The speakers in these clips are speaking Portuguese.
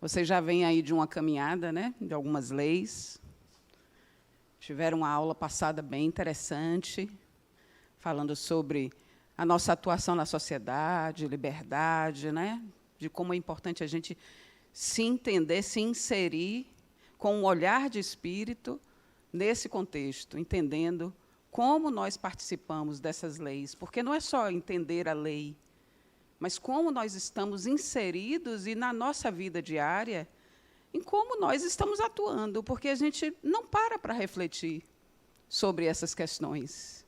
Vocês já vêm aí de uma caminhada, né, de algumas leis. Tiveram uma aula passada bem interessante, falando sobre a nossa atuação na sociedade, liberdade, né, de como é importante a gente se entender, se inserir com um olhar de espírito nesse contexto, entendendo como nós participamos dessas leis, porque não é só entender a lei, mas como nós estamos inseridos e na nossa vida diária, em como nós estamos atuando, porque a gente não para refletir sobre essas questões.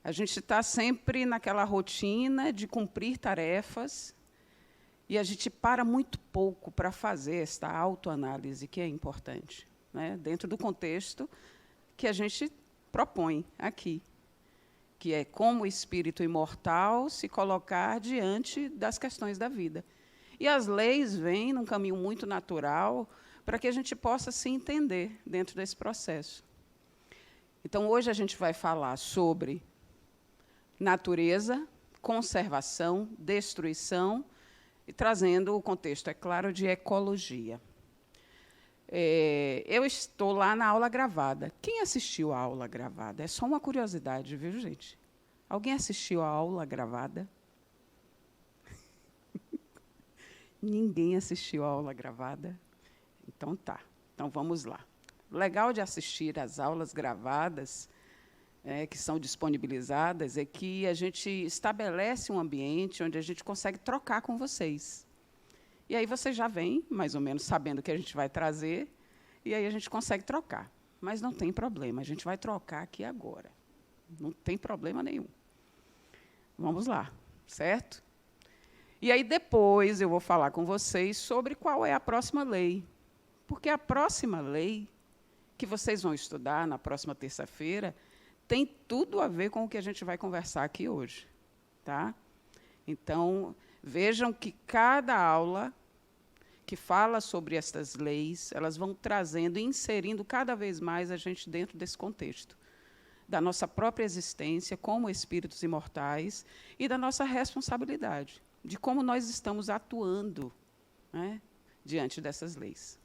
A gente está sempre naquela rotina de cumprir tarefas e a gente para muito pouco para fazer esta autoanálise, que é importante, né, dentro do contexto que a gente propõe aqui, que é como espírito imortal se colocar diante das questões da vida. E as leis vêm num caminho muito natural para que a gente possa se entender dentro desse processo. Então, hoje a gente vai falar sobre natureza, conservação, destruição, e trazendo o contexto, é claro, de ecologia. Eu estou lá na aula gravada. Quem assistiu à aula gravada? É só uma curiosidade, viu, gente? Alguém assistiu à aula gravada? Ninguém assistiu à aula gravada? Então, tá. Então, vamos lá. O legal de assistir às aulas gravadas, que são disponibilizadas, é que a gente estabelece um ambiente onde a gente consegue trocar com vocês. E aí você já vem, mais ou menos, sabendo o que a gente vai trazer, e aí a gente consegue trocar. Mas não tem problema, a gente vai trocar aqui agora. Não tem problema nenhum. Vamos lá, certo? E aí, depois, eu vou falar com vocês sobre qual é a próxima lei. Porque a próxima lei, que vocês vão estudar na próxima terça-feira, tem tudo a ver com o que a gente vai conversar aqui hoje. Tá? Então, vejam que cada aula que fala sobre estas leis, elas vão trazendo e inserindo cada vez mais a gente dentro desse contexto, da nossa própria existência como espíritos imortais e da nossa responsabilidade, de como nós estamos atuando, né, diante dessas leis.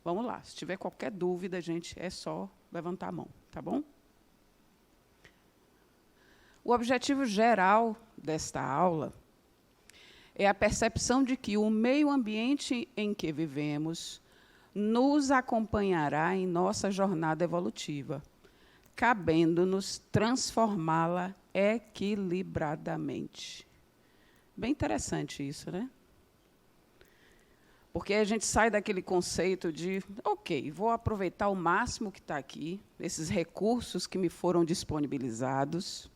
Vamos lá, se tiver qualquer dúvida, gente, é só levantar a mão, tá bom? O objetivo geral desta aula é a percepção de que o meio ambiente em que vivemos nos acompanhará em nossa jornada evolutiva, cabendo-nos transformá-la equilibradamente. Bem interessante isso, né? Porque a gente sai daquele conceito de, ok, vou aproveitar o máximo que está aqui, esses recursos que me foram disponibilizados.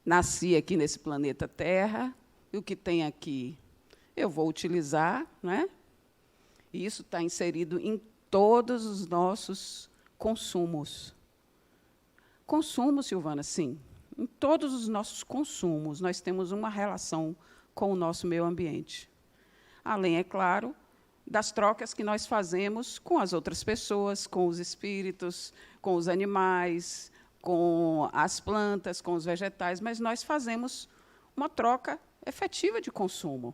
Nasci aqui nesse planeta Terra, e o que tem aqui eu vou utilizar, né? E isso está inserido em todos os nossos consumos. Consumo, Silvana, sim. Em todos os nossos consumos, nós temos uma relação com o nosso meio ambiente. Além, é claro, das trocas que nós fazemos com as outras pessoas, com os espíritos, com os animais, com as plantas, com os vegetais, mas nós fazemos uma troca efetiva de consumo.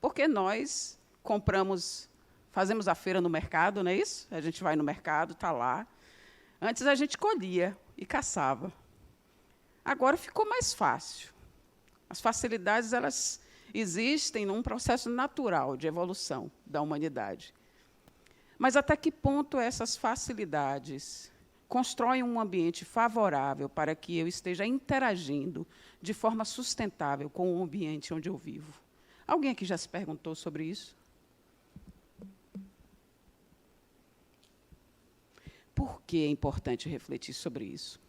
Porque nós compramos, fazemos a feira no mercado, não é isso? A gente vai no mercado, está lá. Antes a gente colhia e caçava. Agora ficou mais fácil. As facilidades, elas existem num processo natural de evolução da humanidade. Mas até que ponto essas facilidades constroem um ambiente favorável para que eu esteja interagindo de forma sustentável com o ambiente onde eu vivo? Alguém aqui já se perguntou sobre isso? Por que é importante refletir sobre isso?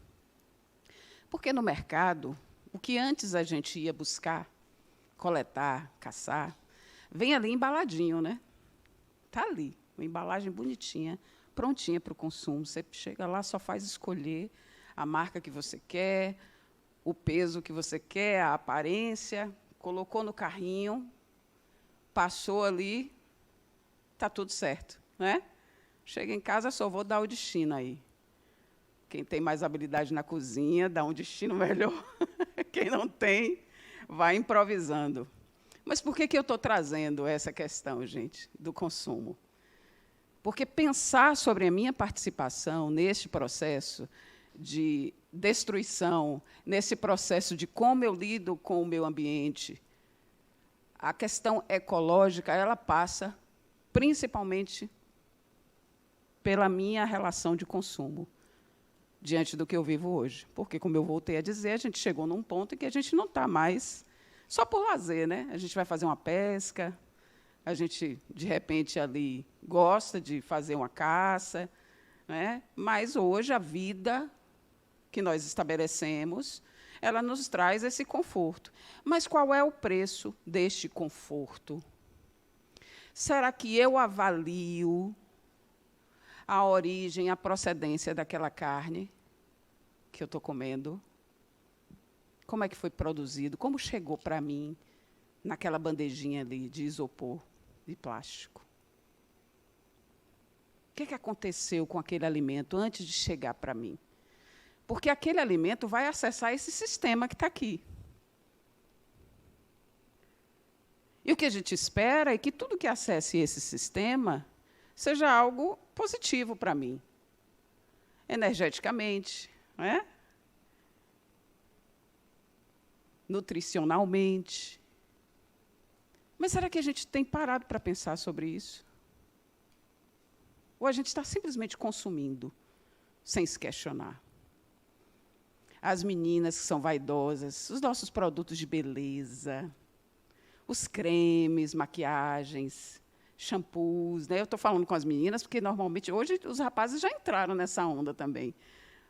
Porque no mercado, o que antes a gente ia buscar, coletar, caçar, vem ali embaladinho, né? Está ali, uma embalagem bonitinha, prontinha para o consumo. Você chega lá, só faz escolher a marca que você quer, o peso que você quer, a aparência, colocou no carrinho, passou ali, está tudo certo, né? Chega em casa, só vou dar o destino aí. Quem tem mais habilidade na cozinha, dá um destino melhor. Quem não tem, vai improvisando. Mas por que eu estou trazendo essa questão, gente, do consumo? Porque pensar sobre a minha participação neste processo de destruição, nesse processo de como eu lido com o meu ambiente, a questão ecológica, ela passa principalmente pela minha relação de consumo diante do que eu vivo hoje. Porque, como eu voltei a dizer, a gente chegou num ponto em que a gente não está mais só por lazer, né? A gente vai fazer uma pesca, a gente, de repente, ali gosta de fazer uma caça, né? Mas, hoje, a vida que nós estabelecemos, ela nos traz esse conforto. Mas qual é o preço deste conforto? Será que eu avalio a origem, a procedência daquela carne que eu estou comendo? Como é que foi produzido? Como chegou para mim naquela bandejinha ali de isopor, de plástico? O que aconteceu com aquele alimento antes de chegar para mim? Porque aquele alimento vai acessar esse sistema que está aqui. E o que a gente espera é que tudo que acesse esse sistema seja algo positivo para mim, energeticamente, não é? Nutricionalmente. Mas será que a gente tem parado para pensar sobre isso? Ou a gente está simplesmente consumindo, sem se questionar? As meninas que são vaidosas, os nossos produtos de beleza, os cremes, maquiagens, shampoos, né? Eu estou falando com as meninas, porque, normalmente, hoje, os rapazes já entraram nessa onda também.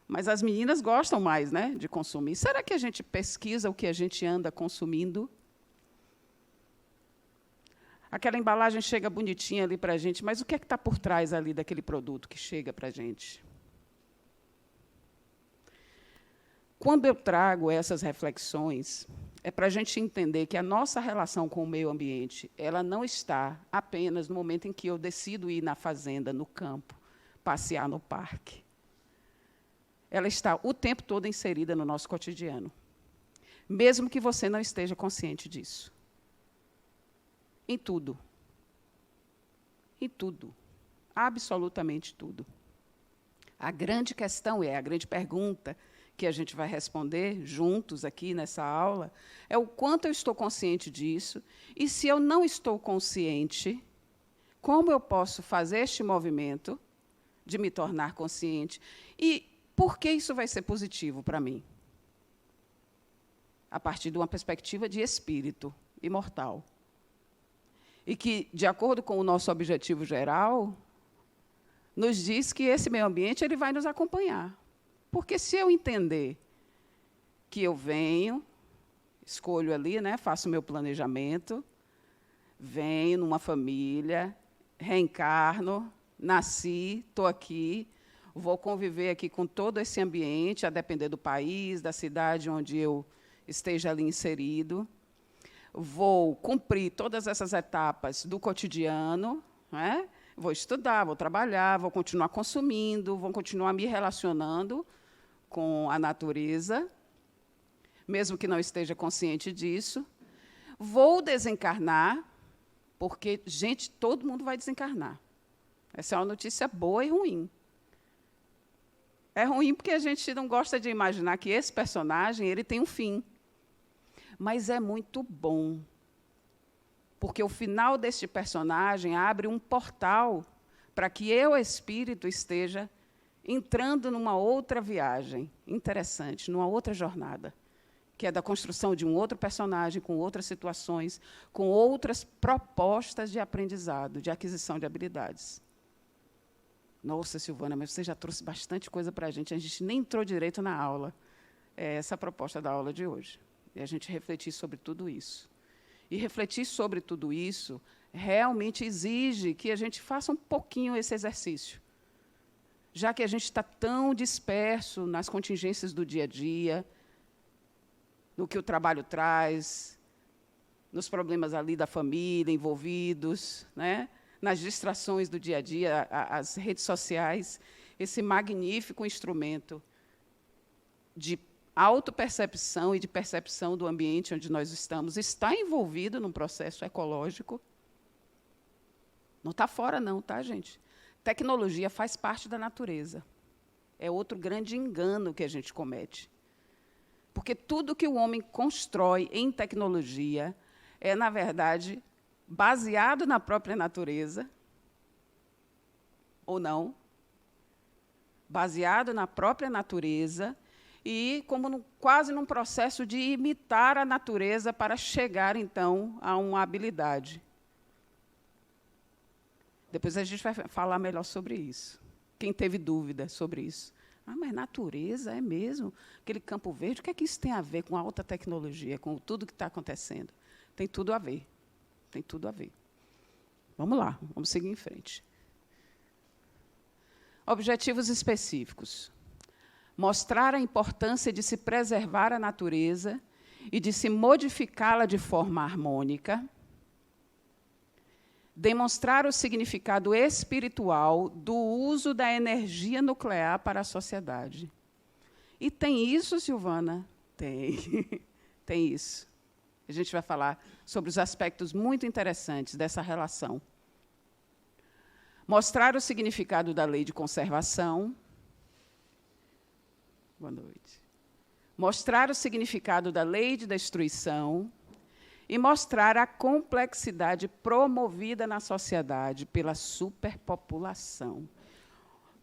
Mas as meninas gostam mais, né, de consumir. Será que a gente pesquisa o que a gente anda consumindo? Aquela embalagem chega bonitinha ali para a gente, mas o que é que está por trás ali daquele produto que chega para a gente? Quando eu trago essas reflexões, é para a gente entender que a nossa relação com o meio ambiente, ela não está apenas no momento em que eu decido ir na fazenda, no campo, passear no parque. Ela está o tempo todo inserida no nosso cotidiano, mesmo que você não esteja consciente disso. Em tudo. Em tudo. Absolutamente tudo. A grande questão a grande pergunta que a gente vai responder juntos aqui nessa aula, é o quanto eu estou consciente disso, e se eu não estou consciente, como eu posso fazer este movimento de me tornar consciente, e por que isso vai ser positivo para mim? A partir de uma perspectiva de espírito imortal. E que, de acordo com o nosso objetivo geral, nos diz que esse meio ambiente ele vai nos acompanhar. Porque, se eu entender que eu venho, escolho ali, né, faço o meu planejamento, venho numa família, reencarno, nasci, estou aqui, vou conviver aqui com todo esse ambiente, a depender do país, da cidade onde eu esteja ali inserido, vou cumprir todas essas etapas do cotidiano, né? Vou estudar, vou trabalhar, vou continuar consumindo, vou continuar me relacionando com a natureza, mesmo que não esteja consciente disso. Vou desencarnar, porque, gente, todo mundo vai desencarnar. Essa é uma notícia boa e ruim. É ruim porque a gente não gosta de imaginar que esse personagem ele tem um fim. Mas é muito bom, porque o final deste personagem abre um portal para que eu, espírito, esteja entrando numa outra viagem interessante, numa outra jornada, que é da construção de um outro personagem, com outras situações, com outras propostas de aprendizado, de aquisição de habilidades. Nossa, Silvana, mas você já trouxe bastante coisa para a gente nem entrou direito na aula. É essa a proposta da aula de hoje. E a gente refletir sobre tudo isso. E refletir sobre tudo isso realmente exige que a gente faça um pouquinho esse exercício. Já que a gente está tão disperso nas contingências do dia a dia, no que o trabalho traz, nos problemas ali da família envolvidos, né? Nas distrações do dia a dia, as redes sociais, esse magnífico instrumento de autopercepção e de percepção do ambiente onde nós estamos está envolvido num processo ecológico. Não está fora, não, tá, gente? Tecnologia faz parte da natureza. É outro grande engano que a gente comete. Porque tudo que o homem constrói em tecnologia é, na verdade, baseado na própria natureza, ou não, baseado na própria natureza, e como quase num processo de imitar a natureza para chegar, então, a uma habilidade. Depois a gente vai falar melhor sobre isso. Quem teve dúvida sobre isso? Ah, mas natureza é mesmo? Aquele campo verde, o que é que isso tem a ver com a alta tecnologia, com tudo que está acontecendo? Tem tudo a ver. Tem tudo a ver. Vamos lá, vamos seguir em frente. Objetivos específicos. Mostrar a importância de se preservar a natureza e de se modificá-la de forma harmônica. Demonstrar o significado espiritual do uso da energia nuclear para a sociedade. E tem isso, Silvana? Tem. Tem isso. A gente vai falar sobre os aspectos muito interessantes dessa relação. Mostrar o significado da lei de conservação. Boa noite. Mostrar o significado da lei de destruição e mostrar a complexidade promovida na sociedade pela superpopulação.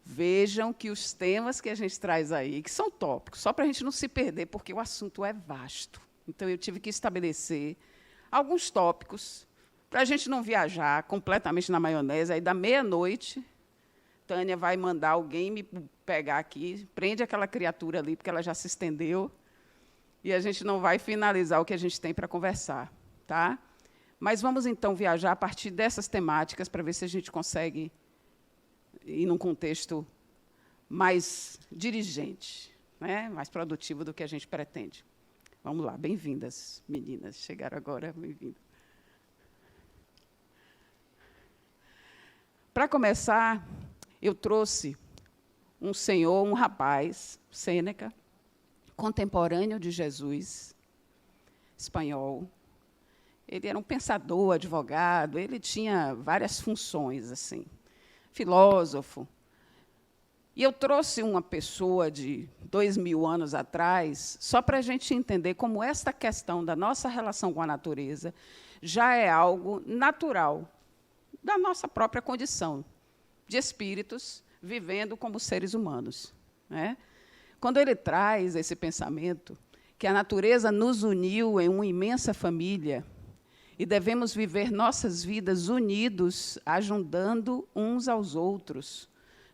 Vejam que os temas que a gente traz aí, que são tópicos, só para a gente não se perder, porque o assunto é vasto. Então, eu tive que estabelecer alguns tópicos para a gente não viajar completamente na maionese. Aí, da meia-noite, Tânia vai mandar alguém me pegar aqui, prende aquela criatura ali, porque ela já se estendeu, e a gente não vai finalizar o que a gente tem para conversar. Tá? Mas vamos, então, viajar a partir dessas temáticas para ver se a gente consegue ir num contexto mais dirigente, né? Mais produtivo do que a gente pretende. Vamos lá, bem-vindas, meninas. Chegaram agora, bem-vindas. Para começar, eu trouxe um senhor, um rapaz, Sêneca, contemporâneo de Jesus, espanhol. Ele era um pensador, advogado, ele tinha várias funções, assim, filósofo. E eu trouxe uma pessoa de 2000 anos atrás, só para a gente entender como esta questão da nossa relação com a natureza já é algo natural, da nossa própria condição de espíritos vivendo como seres humanos, né? Quando ele traz esse pensamento que a natureza nos uniu em uma imensa família e devemos viver nossas vidas unidos, ajudando uns aos outros.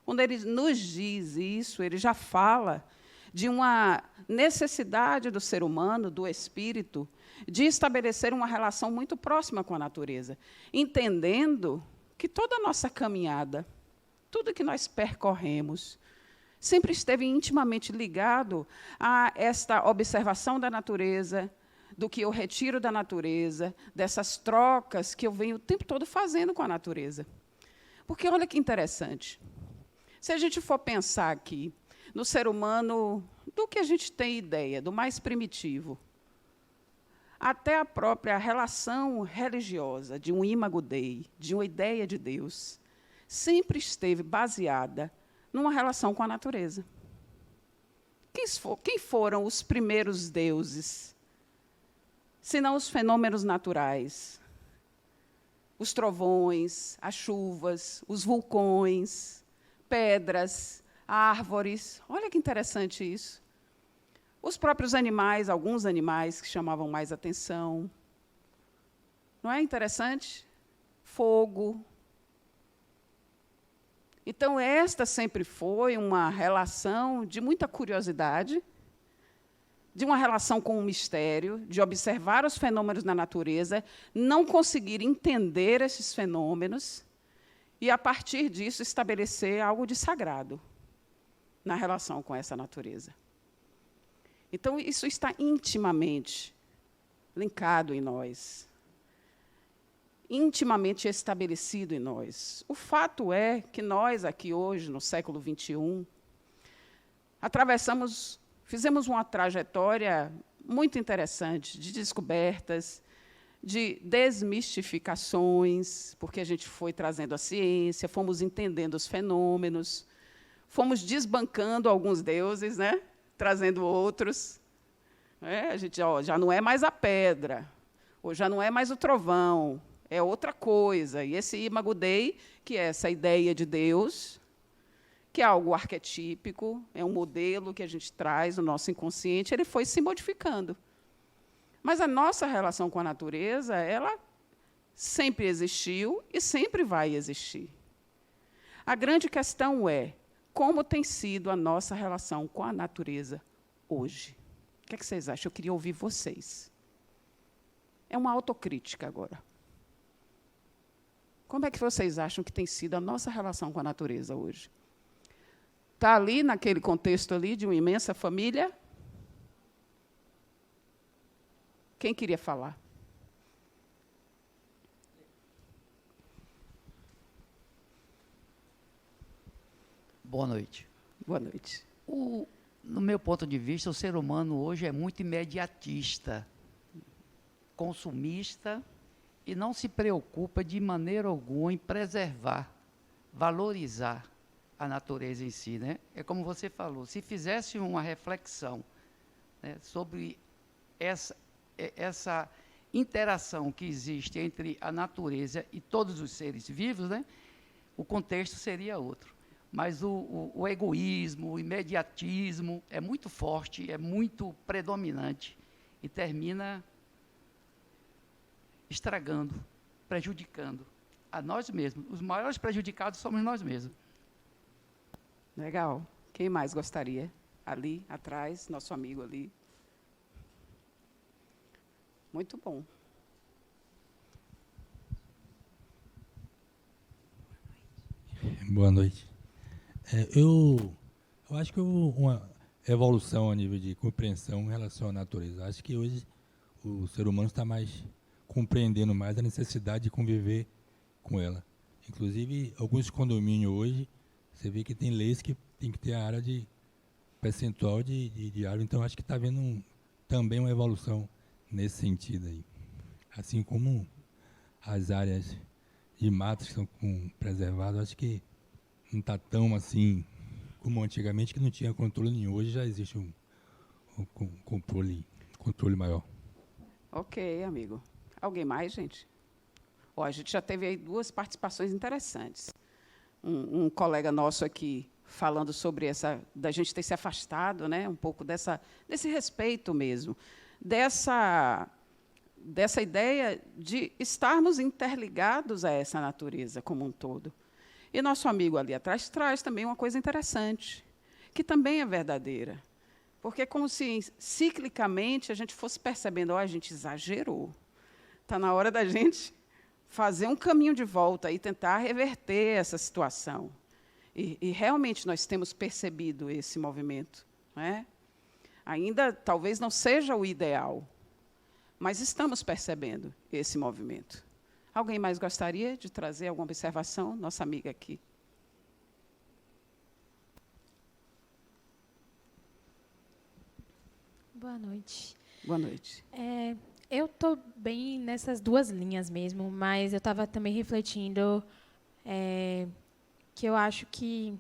Quando ele nos diz isso, ele já fala de uma necessidade do ser humano, do espírito, de estabelecer uma relação muito próxima com a natureza, entendendo que toda a nossa caminhada, tudo que nós percorremos, sempre esteve intimamente ligado a esta observação da natureza, do que eu retiro da natureza, dessas trocas que eu venho o tempo todo fazendo com a natureza. Porque, olha que interessante, se a gente for pensar aqui no ser humano, do que a gente tem ideia, do mais primitivo, até a própria relação religiosa de um imago Dei, de uma ideia de Deus, sempre esteve baseada numa relação com a natureza. Quem foram os primeiros deuses, senão os fenômenos naturais? Os trovões, as chuvas, os vulcões, pedras, árvores. Olha que interessante isso. Os próprios animais, alguns animais que chamavam mais atenção. Não é interessante? Fogo. Então, esta sempre foi uma relação de muita curiosidade, de uma relação com o mistério, de observar os fenômenos na natureza, não conseguir entender esses fenômenos e, a partir disso, estabelecer algo de sagrado na relação com essa natureza. Então, isso está intimamente linkado em nós, intimamente estabelecido em nós. O fato é que nós, aqui hoje, no século XXI, atravessamos fizemos uma trajetória muito interessante de descobertas, de desmistificações, porque a gente foi trazendo a ciência, fomos entendendo os fenômenos, fomos desbancando alguns deuses, né? Trazendo outros. A gente já não é mais a pedra, ou já não é mais o trovão, é outra coisa. E esse Imago Dei, que é essa ideia de Deus, que é algo arquetípico, é um modelo que a gente traz no nosso inconsciente, ele foi se modificando. Mas a nossa relação com a natureza, ela sempre existiu e sempre vai existir. A grande questão é como tem sido a nossa relação com a natureza hoje. O que é que vocês acham? Eu queria ouvir vocês. É uma autocrítica agora. Como é que vocês acham que tem sido a nossa relação com a natureza hoje? Está ali, naquele contexto ali, de uma imensa família? Quem queria falar? Boa noite. Boa noite. No meu ponto de vista, o ser humano hoje é muito imediatista, consumista, e não se preocupa de maneira alguma em preservar, valorizar a natureza em si, né? É como você falou, se fizesse uma reflexão, né, sobre essa interação que existe entre a natureza e todos os seres vivos, né, o contexto seria outro. Mas o egoísmo, o imediatismo é muito forte, é muito predominante e termina estragando, prejudicando a nós mesmos. Os maiores prejudicados somos nós mesmos. Legal. Quem mais gostaria? Ali, atrás, nosso amigo ali. Muito bom. Boa noite. Eu acho que houve uma evolução a nível de compreensão em relação à natureza. Acho que hoje o ser humano está mais compreendendo mais a necessidade de conviver com ela. Inclusive, alguns condomínios hoje, você vê que tem leis que tem que ter a área de percentual de árvore. Então, acho que está havendo também uma evolução nesse sentido aí. Assim como as áreas de matas que são preservadas, acho que não está tão assim como antigamente, que não tinha controle nenhum. Hoje já existe um controle maior. Ok, amigo. Alguém mais, gente? A gente já teve aí 2 participações interessantes. Um colega nosso aqui falando sobre da gente ter se afastado, né, um pouco desse respeito mesmo, dessa ideia de estarmos interligados a essa natureza como um todo. E nosso amigo ali atrás traz também uma coisa interessante, que também é verdadeira. Porque é como se, ciclicamente, a gente fosse percebendo, a gente exagerou. Está na hora da gente fazer um caminho de volta e tentar reverter essa situação. E realmente nós temos percebido esse movimento. Não é? Ainda, talvez, não seja o ideal, mas estamos percebendo esse movimento. Alguém mais gostaria de trazer alguma observação? Nossa amiga aqui. Boa noite. Boa noite. Eu estou bem nessas 2 linhas mesmo, mas eu estava também refletindo que eu acho que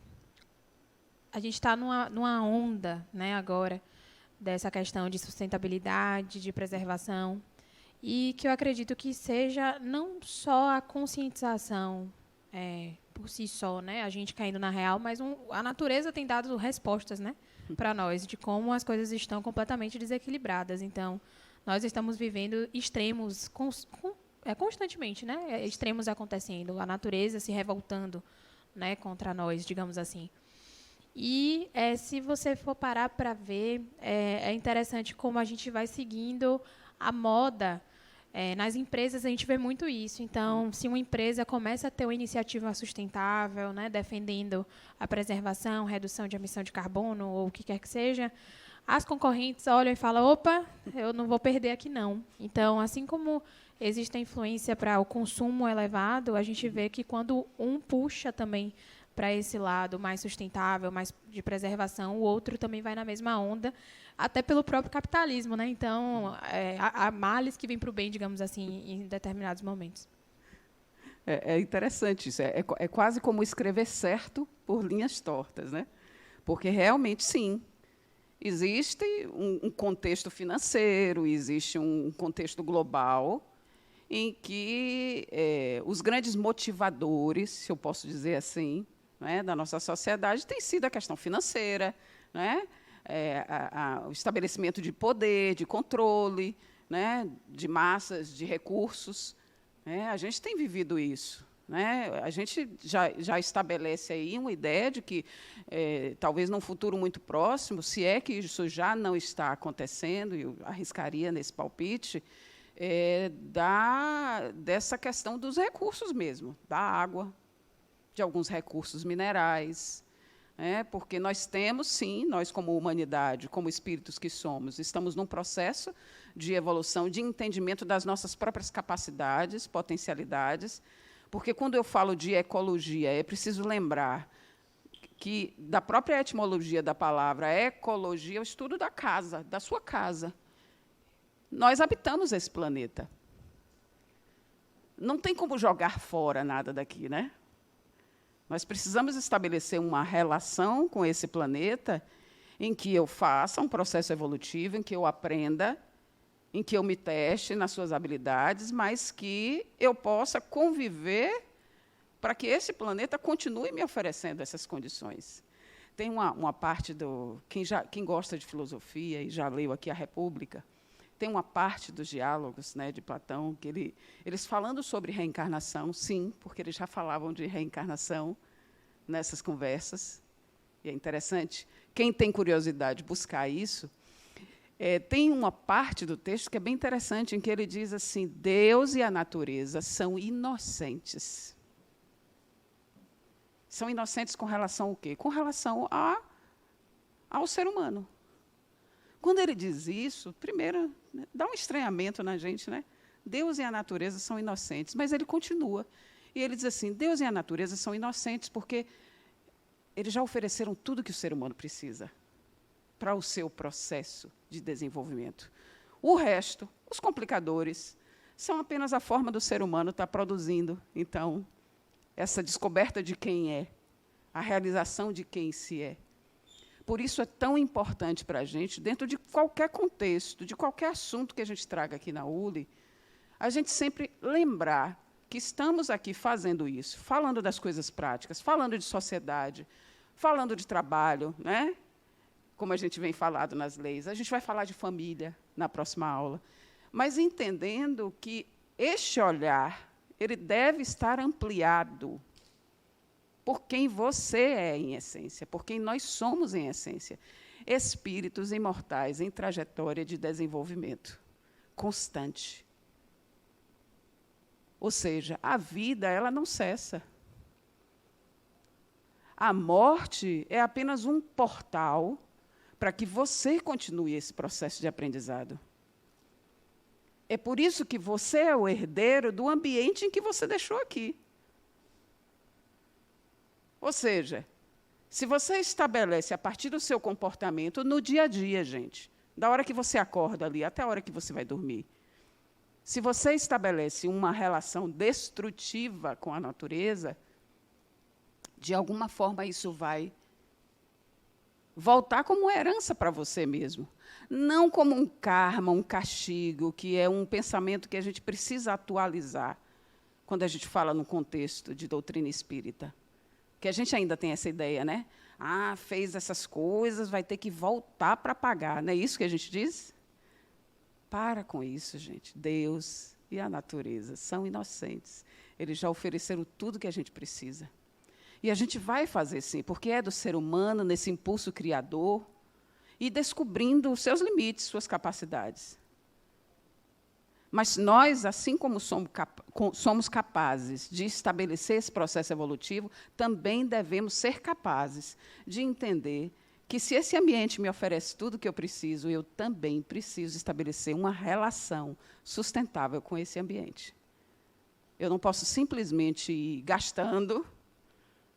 a gente está numa onda, né, agora, dessa questão de sustentabilidade, de preservação, e que eu acredito que seja não só a conscientização por si só, né, a gente caindo na real, mas a natureza tem dado respostas, né, para nós, de como as coisas estão completamente desequilibradas. Então, nós estamos vivendo extremos constantemente, né, extremos acontecendo, a natureza se revoltando, né, contra nós, digamos assim. E se você for parar para ver, é interessante como a gente vai seguindo a moda. Nas empresas a gente vê muito isso. Então, se uma empresa começa a ter uma iniciativa sustentável, né, defendendo a preservação, redução de emissão de carbono ou o que quer que seja, as concorrentes olham e falam, opa, eu não vou perder aqui não. Então, assim como existe a influência para o consumo elevado, a gente vê que quando um puxa também para esse lado mais sustentável, mais de preservação, o outro também vai na mesma onda, até pelo próprio capitalismo, né? Então, há males que vêm para o bem, digamos assim, em determinados momentos. É interessante isso. É quase como escrever certo por linhas tortas, né? Porque realmente, sim, existe um contexto financeiro, existe um contexto global em que os grandes motivadores, se eu posso dizer assim, né, da nossa sociedade têm sido a questão financeira, né, o estabelecimento de poder, de controle, né, de massas, de recursos. A gente tem vivido isso. Né? A gente já estabelece aí uma ideia de que, talvez num futuro muito próximo, se é que isso já não está acontecendo, e eu arriscaria nesse palpite, dessa questão dos recursos mesmo, da água, de alguns recursos minerais, porque nós temos, sim, nós como humanidade, como espíritos que somos, estamos num processo de evolução, de entendimento das nossas próprias capacidades, potencialidades, porque, quando eu falo de ecologia, é preciso lembrar que, da própria etimologia da palavra ecologia, é o estudo da casa, da sua casa. Nós habitamos esse planeta. Não tem como jogar fora nada daqui, né? Nós precisamos estabelecer uma relação com esse planeta em que eu faça um processo evolutivo, em que eu aprenda, em que eu me teste nas suas habilidades, mas que eu possa conviver para que esse planeta continue me oferecendo essas condições. Tem uma parte do... Quem gosta de filosofia e já leu aqui a República, tem uma parte dos diálogos, né, de Platão, que eles falando sobre reencarnação, sim, porque eles já falavam de reencarnação nessas conversas, e é interessante. Quem tem curiosidade de buscar isso, tem uma parte do texto que é bem interessante, em que ele diz assim: Deus e a natureza são inocentes. São inocentes com relação ao quê? Com relação ao ser humano. Quando ele diz isso, primeiro, dá um estranhamento na gente, né? Deus e a natureza são inocentes, mas ele continua. E ele diz assim: Deus e a natureza são inocentes porque eles já ofereceram tudo que o ser humano precisa para o seu processo de desenvolvimento. O resto, os complicadores, são apenas a forma do ser humano estar produzindo, então, essa descoberta de quem é, a realização de quem se é. Por isso é tão importante para a gente, dentro de qualquer contexto, de qualquer assunto que a gente traga aqui na ULI, a gente sempre lembrar que estamos aqui fazendo isso, falando das coisas práticas, falando de sociedade, falando de trabalho, né? Como a gente vem falado nas leis. A gente vai falar de família na próxima aula, mas entendendo que este olhar ele deve estar ampliado por quem você é em essência, por quem nós somos em essência. Espíritos imortais em trajetória de desenvolvimento constante. Ou seja, a vida ela não cessa. A morte é apenas um portal para que você continue esse processo de aprendizado. É por isso que você é o herdeiro do ambiente em que você deixou aqui. Ou seja, se você estabelece a partir do seu comportamento no dia a dia, gente, da hora que você acorda ali até a hora que você vai dormir, se você estabelece uma relação destrutiva com a natureza, de alguma forma isso vai voltar como uma herança para você mesmo. Não como um karma, um castigo, que é um pensamento que a gente precisa atualizar quando a gente fala no contexto de doutrina espírita. Que a gente ainda tem essa ideia, né? Ah, fez essas coisas, vai ter que voltar para pagar. Não é isso que a gente diz? Para com isso, gente. Deus e a natureza são inocentes. Eles já ofereceram tudo que a gente precisa. E a gente vai fazer, sim, porque é do ser humano, nesse impulso criador, e descobrindo os seus limites, suas capacidades. Mas nós, assim como somos capazes de estabelecer esse processo evolutivo, também devemos ser capazes de entender que, se esse ambiente me oferece tudo o que eu preciso, eu também preciso estabelecer uma relação sustentável com esse ambiente. Eu não posso simplesmente ir gastando,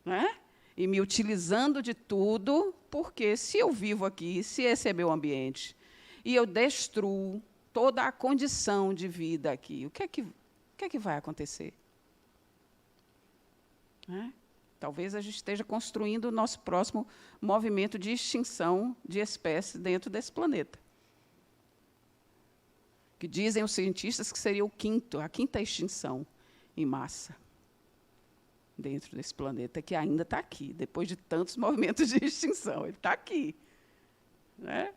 né, e me utilizando de tudo, porque se eu vivo aqui, se esse é meu ambiente, e eu destruo toda a condição de vida aqui, o que é que vai acontecer? Talvez a gente esteja construindo o nosso próximo movimento de extinção de espécies dentro desse planeta. Que dizem os cientistas que seria a quinta extinção em massa dentro desse planeta, que ainda está aqui, depois de tantos movimentos de extinção. Ele está aqui. Né?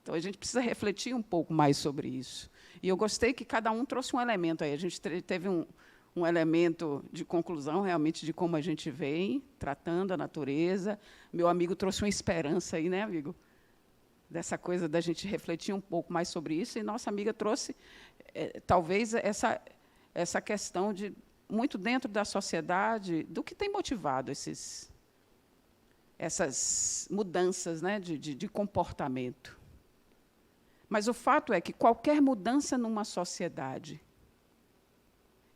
Então, a gente precisa refletir um pouco mais sobre isso. E eu gostei que cada um trouxe um elemento aí. A gente teve um elemento de conclusão, realmente, de como a gente vem tratando a natureza. Meu amigo trouxe uma esperança aí, né, amigo? Dessa coisa da gente refletir um pouco mais sobre isso. E nossa amiga trouxe, talvez, essa questão de, muito dentro da sociedade, do que tem motivado essas mudanças, né, de comportamento. Mas o fato é que qualquer mudança numa sociedade,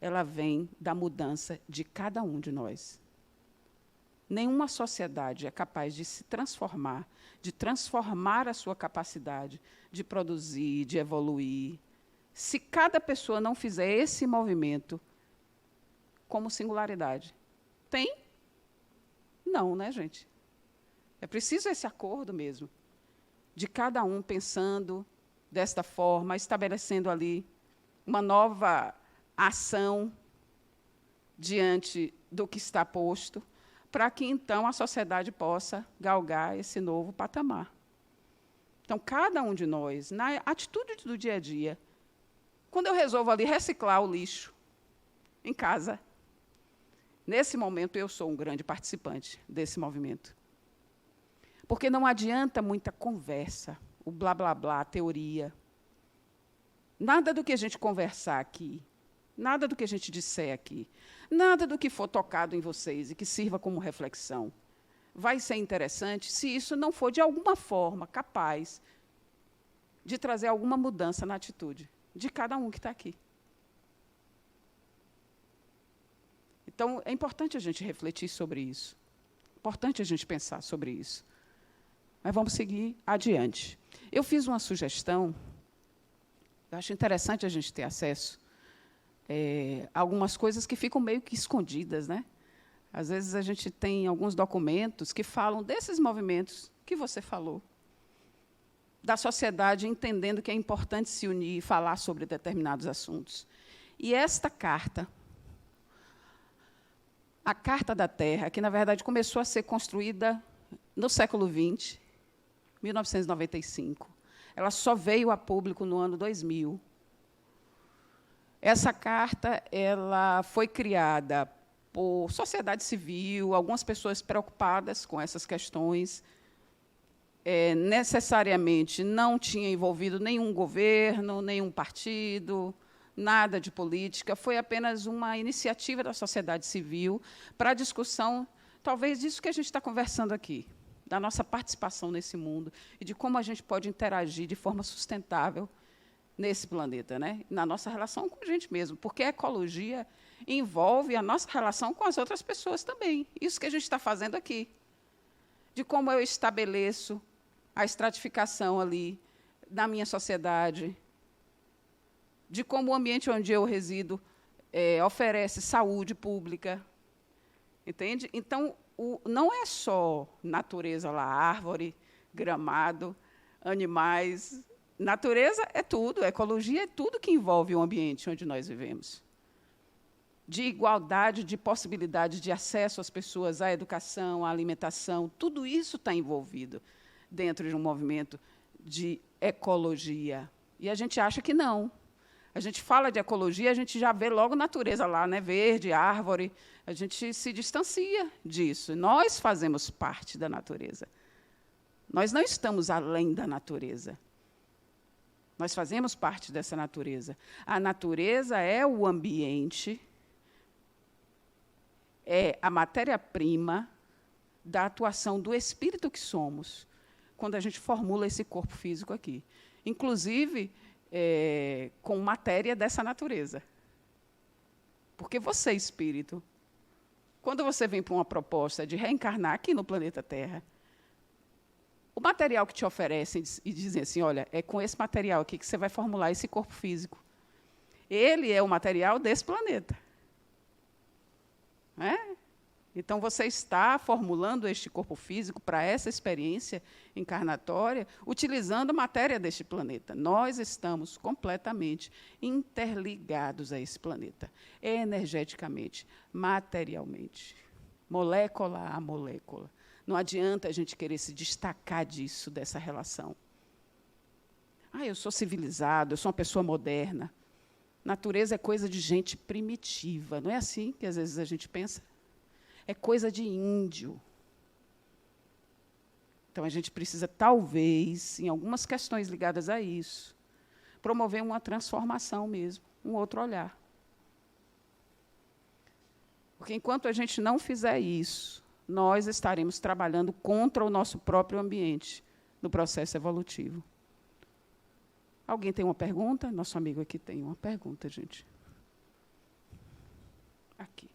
ela vem da mudança de cada um de nós. Nenhuma sociedade é capaz de se transformar, de transformar a sua capacidade de produzir, de evoluir, se cada pessoa não fizer esse movimento como singularidade. Tem? Não, né, gente? É preciso esse acordo mesmo, de cada um pensando desta forma, estabelecendo ali uma nova ação diante do que está posto, para que, então, a sociedade possa galgar esse novo patamar. Então, cada um de nós, na atitude do dia a dia, quando eu resolvo ali reciclar o lixo em casa, nesse momento eu sou um grande participante desse movimento. Porque não adianta muita conversa, o blá, blá, blá, a teoria. Nada do que a gente conversar aqui, nada do que a gente disser aqui, nada do que for tocado em vocês e que sirva como reflexão vai ser interessante se isso não for, de alguma forma, capaz de trazer alguma mudança na atitude de cada um que está aqui. Então, é importante a gente refletir sobre isso. É importante a gente pensar sobre isso. Mas vamos seguir adiante. Eu fiz uma sugestão, eu acho interessante a gente ter acesso a algumas coisas que ficam meio que escondidas, né? Às vezes a gente tem alguns documentos que falam desses movimentos que você falou, da sociedade entendendo que é importante se unir e falar sobre determinados assuntos. E esta carta, a Carta da Terra, que, na verdade, começou a ser construída no século XX, 1995, ela só veio a público no ano 2000. Essa carta ela foi criada por sociedade civil, algumas pessoas preocupadas com essas questões. Necessariamente não tinha envolvido nenhum governo, nenhum partido, nada de política. Foi apenas uma iniciativa da sociedade civil para a discussão, talvez, disso que a gente está conversando aqui, da nossa participação nesse mundo e de como a gente pode interagir de forma sustentável nesse planeta, né? Na nossa relação com a gente mesmo, porque a ecologia envolve a nossa relação com as outras pessoas também. Isso que a gente está fazendo aqui. De como eu estabeleço a estratificação ali da minha sociedade, de como o ambiente onde eu resido oferece saúde pública. Entende? Então, não é só natureza lá, árvore, gramado, animais. Natureza é tudo, ecologia é tudo que envolve o ambiente onde nós vivemos. De igualdade, de possibilidade de acesso às pessoas à educação, à alimentação, tudo isso está envolvido dentro de um movimento de ecologia. E a gente acha que não. A gente fala de ecologia, a gente já vê logo natureza lá, né? Verde, árvore. A gente se distancia disso. Nós fazemos parte da natureza. Nós não estamos além da natureza. Nós fazemos parte dessa natureza. A natureza é o ambiente, é a matéria-prima da atuação do espírito que somos, quando a gente formula esse corpo físico aqui. Inclusive, com matéria dessa natureza. Porque você, espírito, quando você vem para uma proposta de reencarnar aqui no planeta Terra, o material que te oferecem e dizem assim, olha, é com esse material aqui que você vai formular esse corpo físico. Ele é o material desse planeta. Então, você está formulando este corpo físico para essa experiência encarnatória, utilizando a matéria deste planeta. Nós estamos completamente interligados a esse planeta, energeticamente, materialmente, molécula a molécula. Não adianta a gente querer se destacar disso, dessa relação. Eu sou civilizado, eu sou uma pessoa moderna. Natureza é coisa de gente primitiva. Não é assim que, às vezes, a gente pensa? É coisa de índio. Então, a gente precisa, talvez, em algumas questões ligadas a isso, promover uma transformação mesmo, um outro olhar. Porque, enquanto a gente não fizer isso, nós estaremos trabalhando contra o nosso próprio ambiente no processo evolutivo. Alguém tem uma pergunta? Nosso amigo aqui tem uma pergunta, gente. Aqui.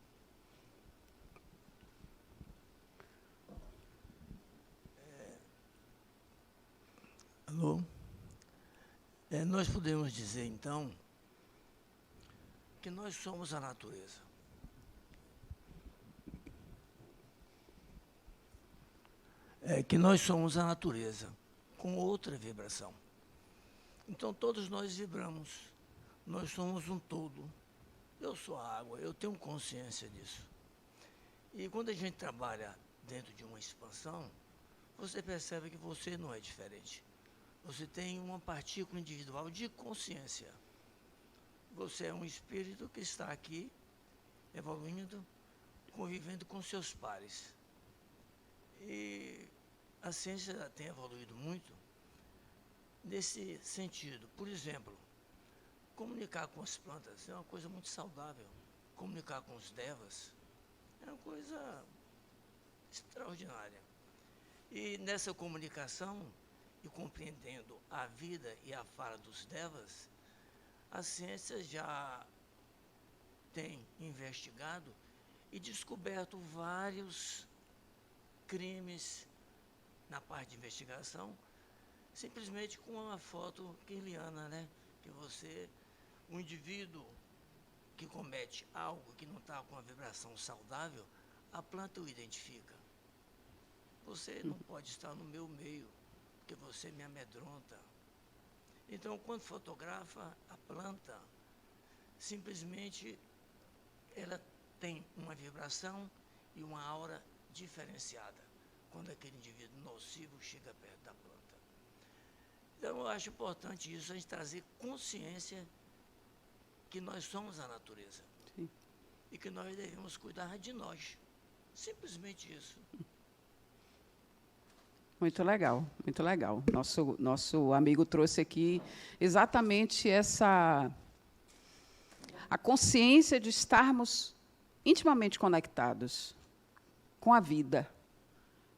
Alô? Nós podemos dizer, então, que nós somos a natureza. Que nós somos a natureza, com outra vibração. Então, todos nós vibramos. Nós somos um todo. Eu sou a água, eu tenho consciência disso. E quando a gente trabalha dentro de uma expansão, você percebe que você não é diferente. Você tem uma partícula individual de consciência. Você é um espírito que está aqui, evoluindo, convivendo com seus pares. E a ciência tem evoluído muito nesse sentido. Por exemplo, comunicar com as plantas é uma coisa muito saudável. Comunicar com os devas é uma coisa extraordinária. E nessa comunicação, e compreendendo a vida e a fala dos devas, a ciência já tem investigado e descoberto vários crimes na parte de investigação, simplesmente com uma foto kirliana, né? Que um indivíduo que comete algo que não está com uma vibração saudável, a planta o identifica. Você não pode estar no meu meio, porque você me amedronta. Então, quando fotografa a planta, simplesmente ela tem uma vibração e uma aura diferenciada, quando aquele indivíduo nocivo chega perto da planta. Então, eu acho importante isso, a gente trazer consciência que nós somos a natureza. Sim. E que nós devemos cuidar de nós. Simplesmente isso. Muito legal, muito legal. Nosso amigo trouxe aqui exatamente a consciência de estarmos intimamente conectados com a vida,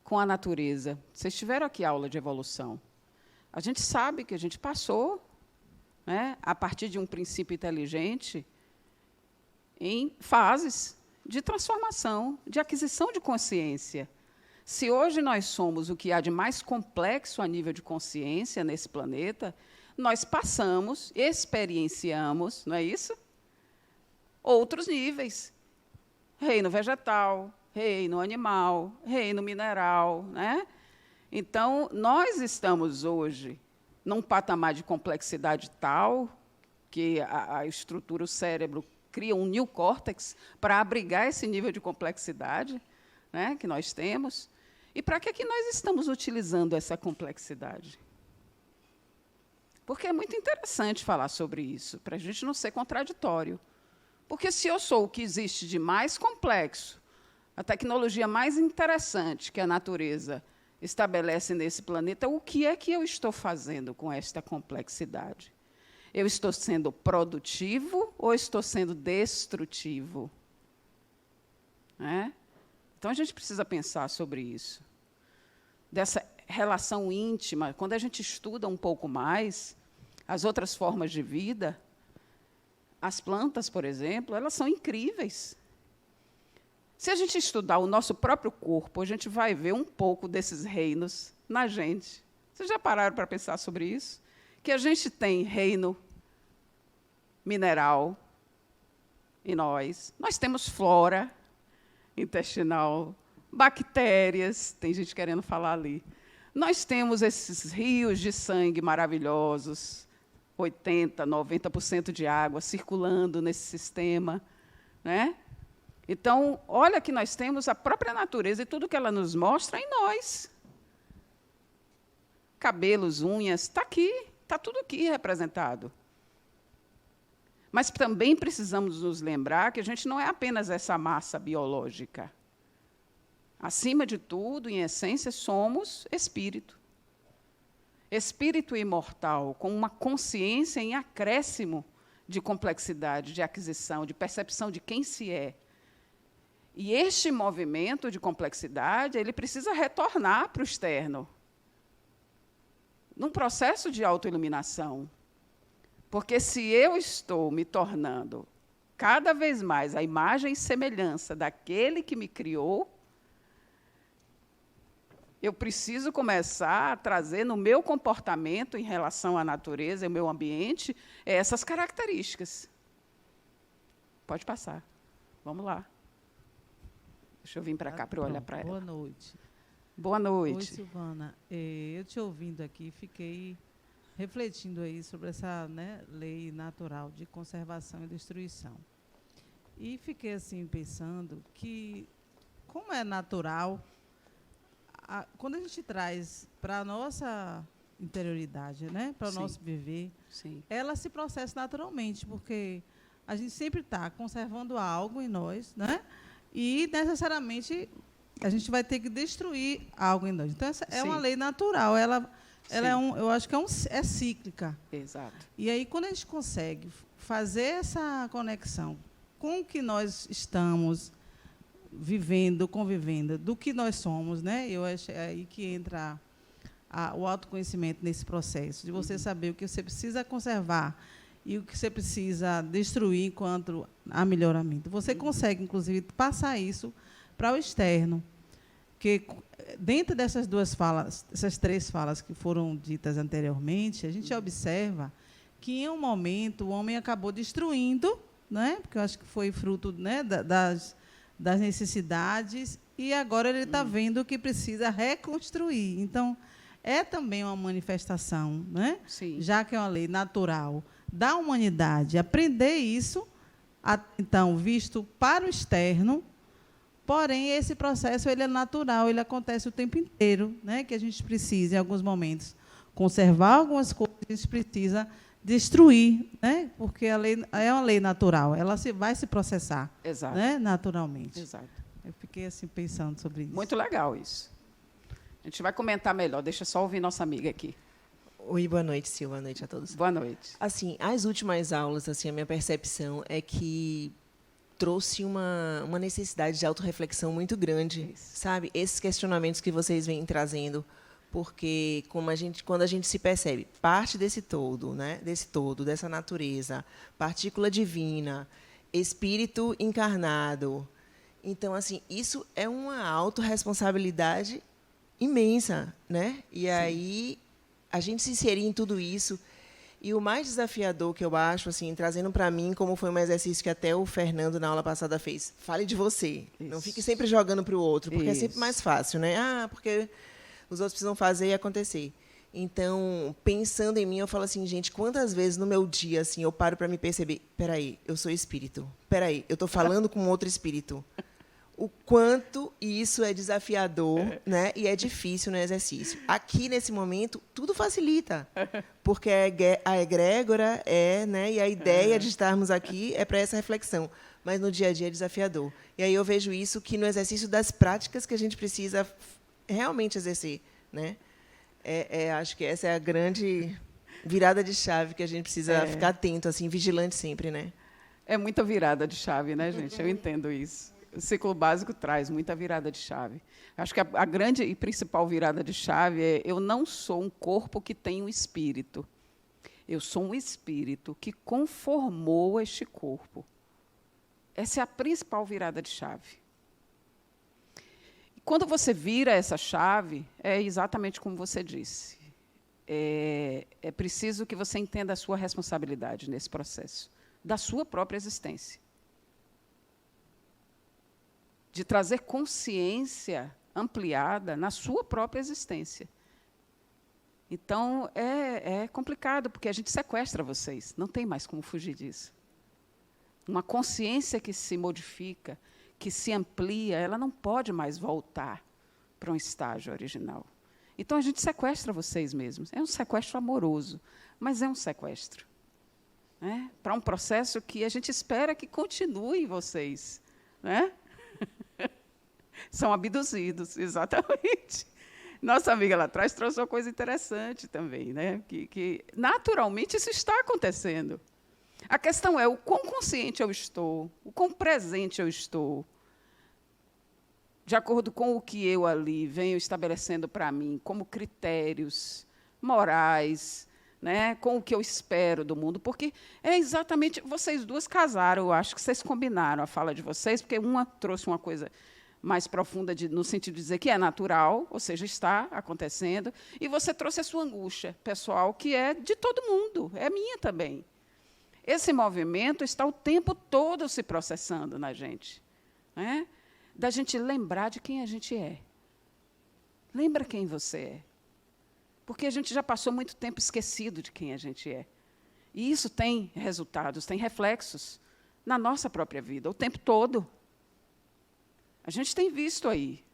com a natureza. Vocês tiveram aqui aula de evolução. A gente sabe que a gente passou, né, a partir de um princípio inteligente, em fases de transformação, de aquisição de consciência. Se hoje nós somos o que há de mais complexo a nível de consciência nesse planeta, nós passamos, experienciamos, não é isso? Outros níveis. Reino vegetal, reino animal, reino mineral, né? Então, nós estamos hoje num patamar de complexidade tal que a estrutura, o cérebro, cria um neocórtex para abrigar esse nível de complexidade, né, que nós temos. E para que nós estamos utilizando essa complexidade? Porque é muito interessante falar sobre isso, para a gente não ser contraditório. Porque se eu sou o que existe de mais complexo, a tecnologia mais interessante que a natureza estabelece nesse planeta, o que é que eu estou fazendo com esta complexidade? Eu estou sendo produtivo ou estou sendo destrutivo? Então, a gente precisa pensar sobre isso. Dessa relação íntima, quando a gente estuda um pouco mais as outras formas de vida, as plantas, por exemplo, elas são incríveis. Se a gente estudar o nosso próprio corpo, a gente vai ver um pouco desses reinos na gente. Vocês já pararam para pensar sobre isso? Que a gente tem reino mineral em nós. Nós temos flora intestinal, bactérias, tem gente querendo falar ali. Nós temos esses rios de sangue maravilhosos, 80%, 90% de água circulando nesse sistema, né? Então, olha que nós temos a própria natureza e tudo que ela nos mostra em nós. Cabelos, unhas, está aqui, está tudo aqui representado. Mas também precisamos nos lembrar que a gente não é apenas essa massa biológica. Acima de tudo, em essência, somos espírito. Espírito imortal, com uma consciência em acréscimo de complexidade, de aquisição, de percepção de quem se é. E este movimento de complexidade, ele precisa retornar para o externo, num processo de autoiluminação. Porque se eu estou me tornando cada vez mais a imagem e semelhança daquele que me criou, eu preciso começar a trazer no meu comportamento em relação à natureza e ao meu ambiente essas características. Pode passar. Vamos lá. Deixa eu vir para cá para eu olhar para ela. Boa noite. Boa noite. Oi, Silvana. Eu te ouvindo aqui, fiquei refletindo aí sobre essa, né, lei natural de conservação e destruição. E fiquei assim pensando que, como é natural, quando a gente traz para a nossa interioridade, né, para o nosso viver, Sim. ela se processa naturalmente, porque a gente sempre está conservando algo em nós, né, e necessariamente a gente vai ter que destruir algo em nós. Então, essa é uma lei natural, ela eu acho que é cíclica. Exato. E aí, quando a gente consegue fazer essa conexão com o que nós estamos vivendo, convivendo, do que nós somos, né? Eu acho é aí que entra o autoconhecimento nesse processo, de você saber o que você precisa conservar e o que você precisa destruir enquanto há melhoramento. Você consegue, inclusive, passar isso para o externo. Porque, dentro dessas duas falas, essas três falas que foram ditas anteriormente, a gente observa que, em um momento, o homem acabou destruindo, né? Porque eu acho que foi fruto, né, das necessidades, e agora ele está vendo que precisa reconstruir. Então, é também uma manifestação, né? Sim. Já que é uma lei natural da humanidade, aprender isso, então, visto para o externo. Porém, esse processo ele é natural, ele acontece o tempo inteiro, né? Que a gente precisa, em alguns momentos, conservar algumas coisas, a gente precisa destruir, né? Porque a lei é uma lei natural, ela vai se processar, Exato. né? Naturalmente. Exato. Eu fiquei assim pensando sobre isso. Muito legal isso. A gente vai comentar melhor, deixa eu só ouvir nossa amiga aqui. Oi, boa noite, Silvia. Boa noite a todos. Boa noite. Assim, as últimas aulas, assim, a minha percepção é que trouxe uma necessidade de autorreflexão muito grande, sabe? Esses questionamentos que vocês vêm trazendo, porque quando a gente se percebe parte desse todo, né? Desse todo, dessa natureza, partícula divina, espírito encarnado. Então, assim, isso é uma autorresponsabilidade imensa, né? E aí a gente se inserir em tudo isso. E o mais desafiador que eu acho, assim, trazendo para mim, como foi um exercício que até o Fernando, na aula passada, fez, fale de você. Isso. Não fique sempre jogando para o outro, porque é sempre mais fácil, né? Porque os outros precisam fazer e acontecer. Então, pensando em mim, eu falo assim, gente, quantas vezes no meu dia assim, eu paro para me perceber, peraí, eu sou espírito, peraí, eu estou falando com outro espírito. O quanto isso é desafiador, né? E é difícil no exercício. Aqui, nesse momento, tudo facilita, porque a egrégora né? E a ideia de estarmos aqui é para essa reflexão, mas no dia a dia é desafiador. E aí eu vejo isso que no exercício das práticas que a gente precisa realmente exercer, né? Acho que essa é a grande virada de chave que a gente precisa ficar atento, assim, vigilante sempre, né? É muita virada de chave, né, gente? Eu entendo isso. O ciclo básico traz muita virada de chave. Acho que a grande e principal virada de chave é: eu não sou um corpo que tem um espírito. Eu sou um espírito que conformou este corpo. Essa é a principal virada de chave. Quando você vira essa chave, é exatamente como você disse. É preciso que você entenda a sua responsabilidade nesse processo, da sua própria existência. De trazer consciência ampliada na sua própria existência. Então, é complicado, porque a gente sequestra vocês, não tem mais como fugir disso. Uma consciência que se modifica, que se amplia, ela não pode mais voltar para um estágio original. Então, a gente sequestra vocês mesmos. É um sequestro amoroso, mas é um sequestro. Né? Para um processo que a gente espera que continue em vocês. Né? São abduzidos, exatamente. Nossa amiga lá atrás trouxe uma coisa interessante também, né? Que naturalmente isso está acontecendo. A questão é o quão consciente eu estou, o quão presente eu estou, de acordo com o que eu ali venho estabelecendo para mim como critérios morais, né? Com o que eu espero do mundo, porque é exatamente... Vocês duas casaram, eu acho que vocês combinaram a fala de vocês, porque uma trouxe uma coisa mais profunda, no sentido de dizer que é natural, ou seja, está acontecendo, e você trouxe a sua angústia pessoal, que é de todo mundo, é minha também. Esse movimento está o tempo todo se processando na gente, né? Da gente lembrar de quem a gente é. Lembra quem você é. Porque a gente já passou muito tempo esquecido de quem a gente é. E isso tem resultados, tem reflexos na nossa própria vida, o tempo todo. A gente tem visto aí,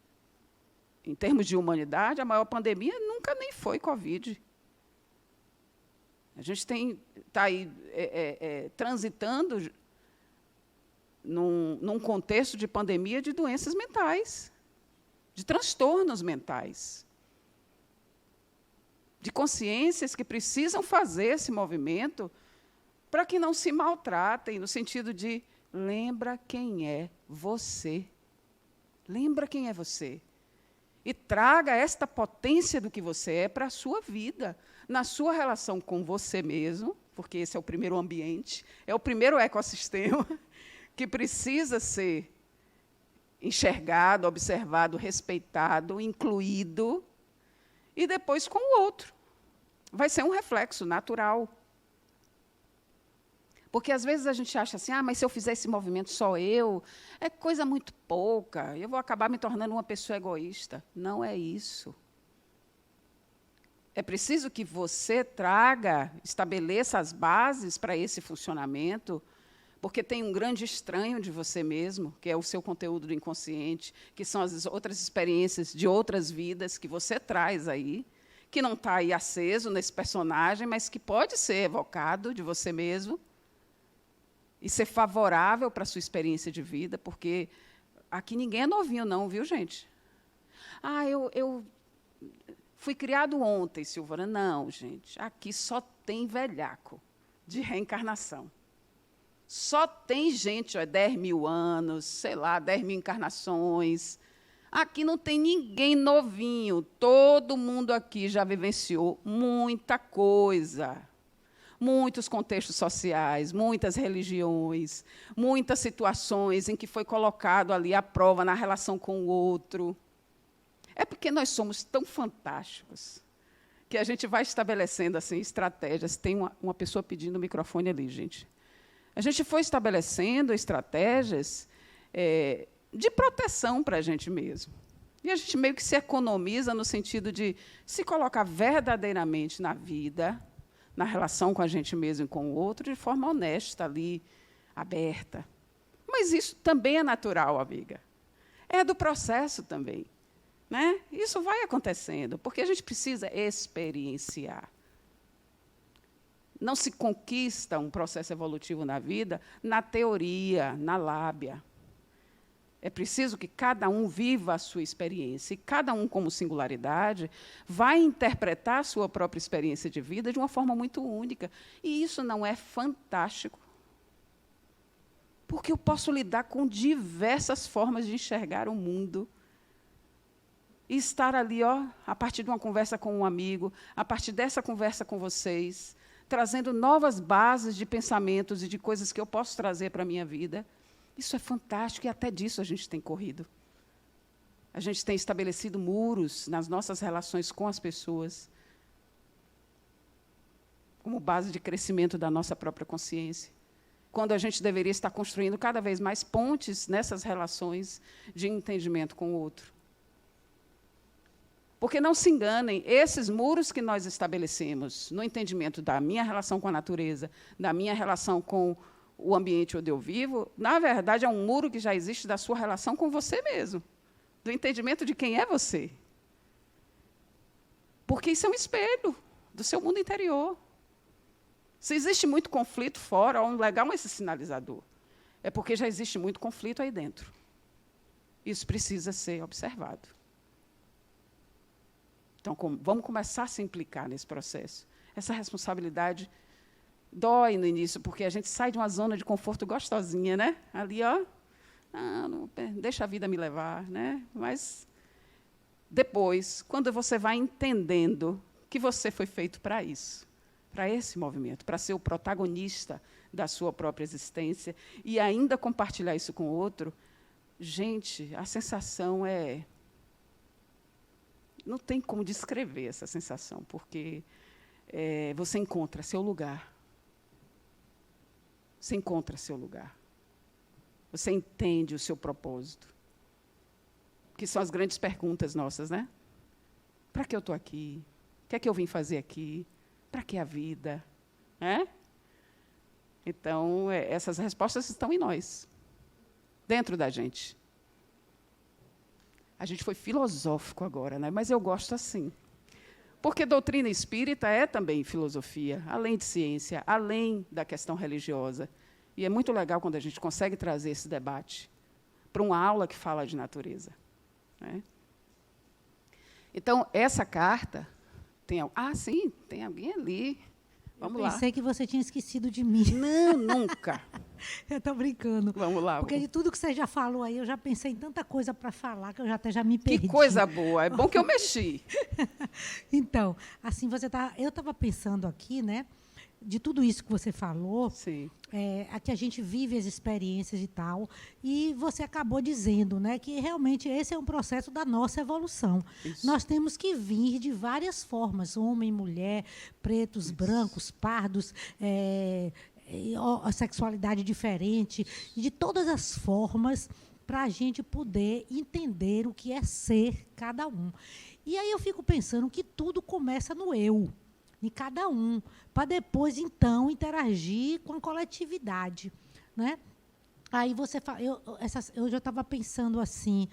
em termos de humanidade, a maior pandemia nunca nem foi Covid. A gente está aí transitando num contexto de pandemia de doenças mentais, de transtornos mentais, de consciências que precisam fazer esse movimento para que não se maltratem, no sentido de lembra quem é você. Lembra quem é você. E traga esta potência do que você é para a sua vida, na sua relação com você mesmo, porque esse é o primeiro ambiente, é o primeiro ecossistema que precisa ser enxergado, observado, respeitado, incluído, e depois com o outro. Vai ser um reflexo natural. Porque, às vezes, a gente acha assim, mas se eu fizer esse movimento só eu, é coisa muito pouca, eu vou acabar me tornando uma pessoa egoísta. Não é isso. É preciso que você estabeleça as bases para esse funcionamento, porque tem um grande estranho de você mesmo, que é o seu conteúdo do inconsciente, que são as outras experiências de outras vidas que você traz aí, que não está aí aceso nesse personagem, mas que pode ser evocado de você mesmo, e ser favorável para a sua experiência de vida, porque aqui ninguém é novinho, não, viu, gente? Eu fui criado ontem, Silvana. Não, gente, aqui só tem velhaco de reencarnação. Só tem gente, 10 mil anos, sei lá, 10 mil encarnações. Aqui não tem ninguém novinho. Todo mundo aqui já vivenciou muita coisa. Muitos contextos sociais, muitas religiões, muitas situações em que foi colocado ali à prova na relação com o outro. É porque nós somos tão fantásticos que a gente vai estabelecendo assim, estratégias. Tem uma pessoa pedindo o microfone ali, gente. A gente foi estabelecendo estratégias de proteção para a gente mesmo. E a gente meio que se economiza no sentido de se colocar verdadeiramente na vida, na relação com a gente mesmo e com o outro, de forma honesta, ali, aberta. Mas isso também é natural, amiga. É do processo também. Né? Isso vai acontecendo, porque a gente precisa experienciar. Não se conquista um processo evolutivo na vida na teoria, na lábia. É preciso que cada um viva a sua experiência, e cada um, como singularidade, vai interpretar a sua própria experiência de vida de uma forma muito única. E isso não é fantástico? Porque eu posso lidar com diversas formas de enxergar o mundo. E estar ali, a partir de uma conversa com um amigo, a partir dessa conversa com vocês, trazendo novas bases de pensamentos e de coisas que eu posso trazer para a minha vida. Isso é fantástico, e até disso a gente tem corrido. A gente tem estabelecido muros nas nossas relações com as pessoas, como base de crescimento da nossa própria consciência, quando a gente deveria estar construindo cada vez mais pontes nessas relações de entendimento com o outro. Porque, não se enganem, esses muros que nós estabelecemos no entendimento da minha relação com a natureza, da minha relação com o ambiente onde eu vivo, na verdade, é um muro que já existe da sua relação com você mesmo, do entendimento de quem é você. Porque isso é um espelho do seu mundo interior. Se existe muito conflito fora, o legal é esse sinalizador. É porque já existe muito conflito aí dentro. Isso precisa ser observado. Então, vamos começar a se implicar nesse processo. Essa responsabilidade dói no início, porque a gente sai de uma zona de conforto gostosinha, né? Ali, ó, deixa a vida me levar, né? Mas depois, quando você vai entendendo que você foi feito para isso, para esse movimento, para ser o protagonista da sua própria existência e ainda compartilhar isso com o outro, gente, a sensação é... Não tem como descrever essa sensação, porque você encontra seu lugar. Você encontra seu lugar. Você entende o seu propósito. Que são as grandes perguntas nossas, né? Para que eu estou aqui? O que é que eu vim fazer aqui? Para que a vida? Então, essas respostas estão em nós, dentro da gente. A gente foi filosófico agora, né? Mas eu gosto assim. Porque doutrina espírita é também filosofia, além de ciência, além da questão religiosa. E é muito legal quando a gente consegue trazer esse debate para uma aula que fala de natureza, né? Então, essa carta... sim, tem alguém ali. Vamos lá. Eu pensei que você tinha esquecido de mim. Não, nunca. Eu estou brincando. Vamos lá. Porque de tudo que você já falou aí, eu já pensei em tanta coisa para falar que eu já me perdi. Que coisa boa. É bom que eu mexi. Então, assim, eu estava pensando aqui, né? De tudo isso que você falou, sim, que a gente vive as experiências e tal, e você acabou dizendo, né, que realmente esse é um processo da nossa evolução. Isso. Nós temos que vir de várias formas, homem, mulher, pretos, isso, brancos, pardos, a sexualidade diferente, de todas as formas, para a gente poder entender o que é ser cada um. E aí eu fico pensando que tudo começa no eu, em cada um, para depois, então, interagir com a coletividade, né? Aí você fala, eu já estava pensando assim,